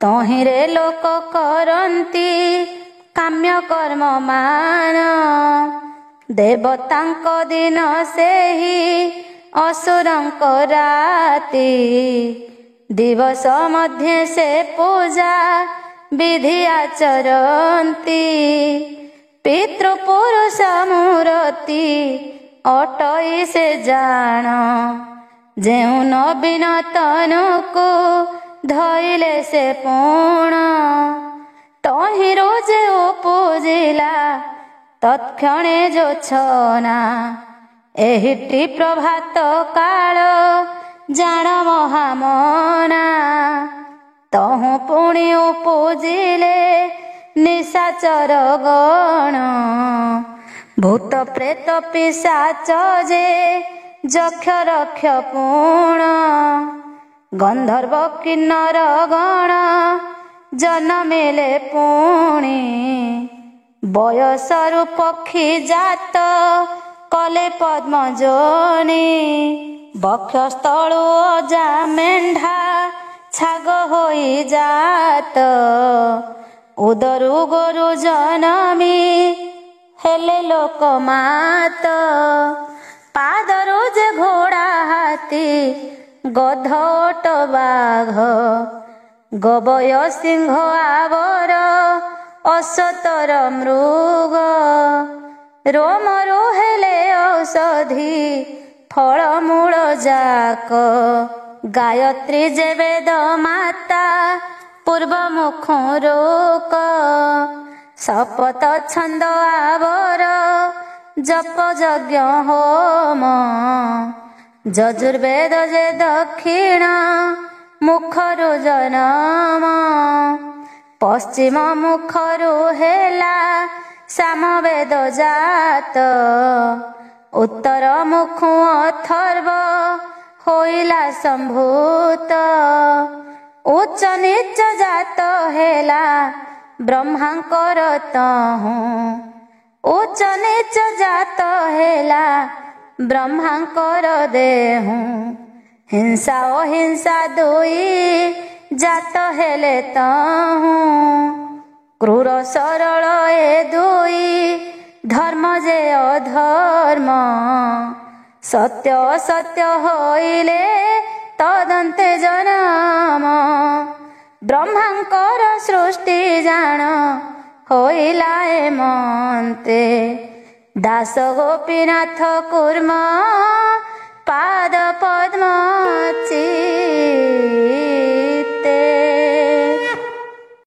ତହିଁରେ ଲୋକ କରନ୍ତି କାମ୍ୟ କର୍ମ ମାନ। ଦେବତାଙ୍କ ଦିନ ସେହି ଅସୁରଙ୍କ ରାତି। ଦିବସ ମଧ୍ୟେ ସେ ପୂଜା ବିଧି ଆଚରନ୍ତି। ପିତୃପୁରୁଷ ମୂରତି ଅଟଇ ସେ ଜାଣ। ଯେଉଁ ନବୀନ ତନୁକୁ ଧଇଲେ ସେ ପୁଣ। ତହିଁରୁ ଯେ ଉପୁଜିଲା ତତ୍କ୍ଷଣେ ଯୋଛନା। ଏହିଟି ପ୍ରଭାତ କାଳ ଜାଣ ମହାମନା। ତହୁଁ ପୁଣି ଉପୁଜିଲେ ନିଶାଚର ଗଣ। ଭୂତ ପ୍ରେତ ପିଶାଚ ଯେ ଯକ୍ଷ ରକ୍ଷ ପୁଣ। ଗନ୍ଧର୍ବ କିନ୍ନର ଗଣ ଜନମିଲେ ପୁଣି। ବୟସରୁ ପକ୍ଷୀ ଜାତ କଲେ ପଦ୍ମ ଯୋନି। ବକ୍ଷସ୍ଥଳୁ ଅଜା ମେଣ୍ଢା ଛାଗ ହୋଇ ଜାତ। ଉଦରୁ ଗୋରୁ ଜନମି ହେଲେ ଲୋକମାତ। ପାଦରୁ ଯେ ଘୋଡ଼ା ହାତୀ ଗଧ ଓଟ ବାଘ। ଗବୟ ସିଂହ ଆବର ଅସତର ମୃଗ। ରୋମରୁ ହେଲେ ଔଷଧି ଫଳମୂଳ ଯାକ। ଗାୟତ୍ରୀ ଯେ ବେଦ ମାତା ପୂର୍ବ ମୁଖ ରୋକ। ଶପଥ ଛନ୍ଦ ଆବର ଜପ ଯଜ୍ଞ ହୋମ। ଯଜୁର୍ବେଦ ଯେ ଦକ୍ଷିଣ ମୁଖରୁ ଜନମ। ପଶ୍ଚିମ ମୁଖରୁ ହେଲା ସାମବେଦ ଜାତ। ଉତ୍ତର ମୁଖ ଅଥର୍ବ ହୋଇଲା ସମ୍ଭୂତ। ଉଚ୍ଚ ନିଚ ଜାତ ହେଲା ବ୍ରହ୍ମାଙ୍କର ତହୁଁ। ଉଚ୍ଚ ନିଚ ଜାତ ହେଲା ବ୍ରହ୍ମାଙ୍କର ଦେହୁଁ। ହିଂସା ଅହିଂସା ଦୁଇ ଜାତ ହେଲେ ତହୁଁ। କ୍ରୂର ସରଳ ଏ ଦୁଇ ଧର୍ମ ଯେ ଅଧର୍ମ। ସତ୍ୟ ଅସତ୍ୟ ହୋଇଲେ ତଦନ୍ତେ ଜନମ। ବ୍ରହ୍ମାଙ୍କର ସୃଷ୍ଟି ଜାଣ ହୋଇଲା ଏମନ୍ତେ। ଦାସ ଗୋପୀନାଥ କୁର୍ମ ପାଦ ପଦ୍ମ ଚିତ୍ତେ।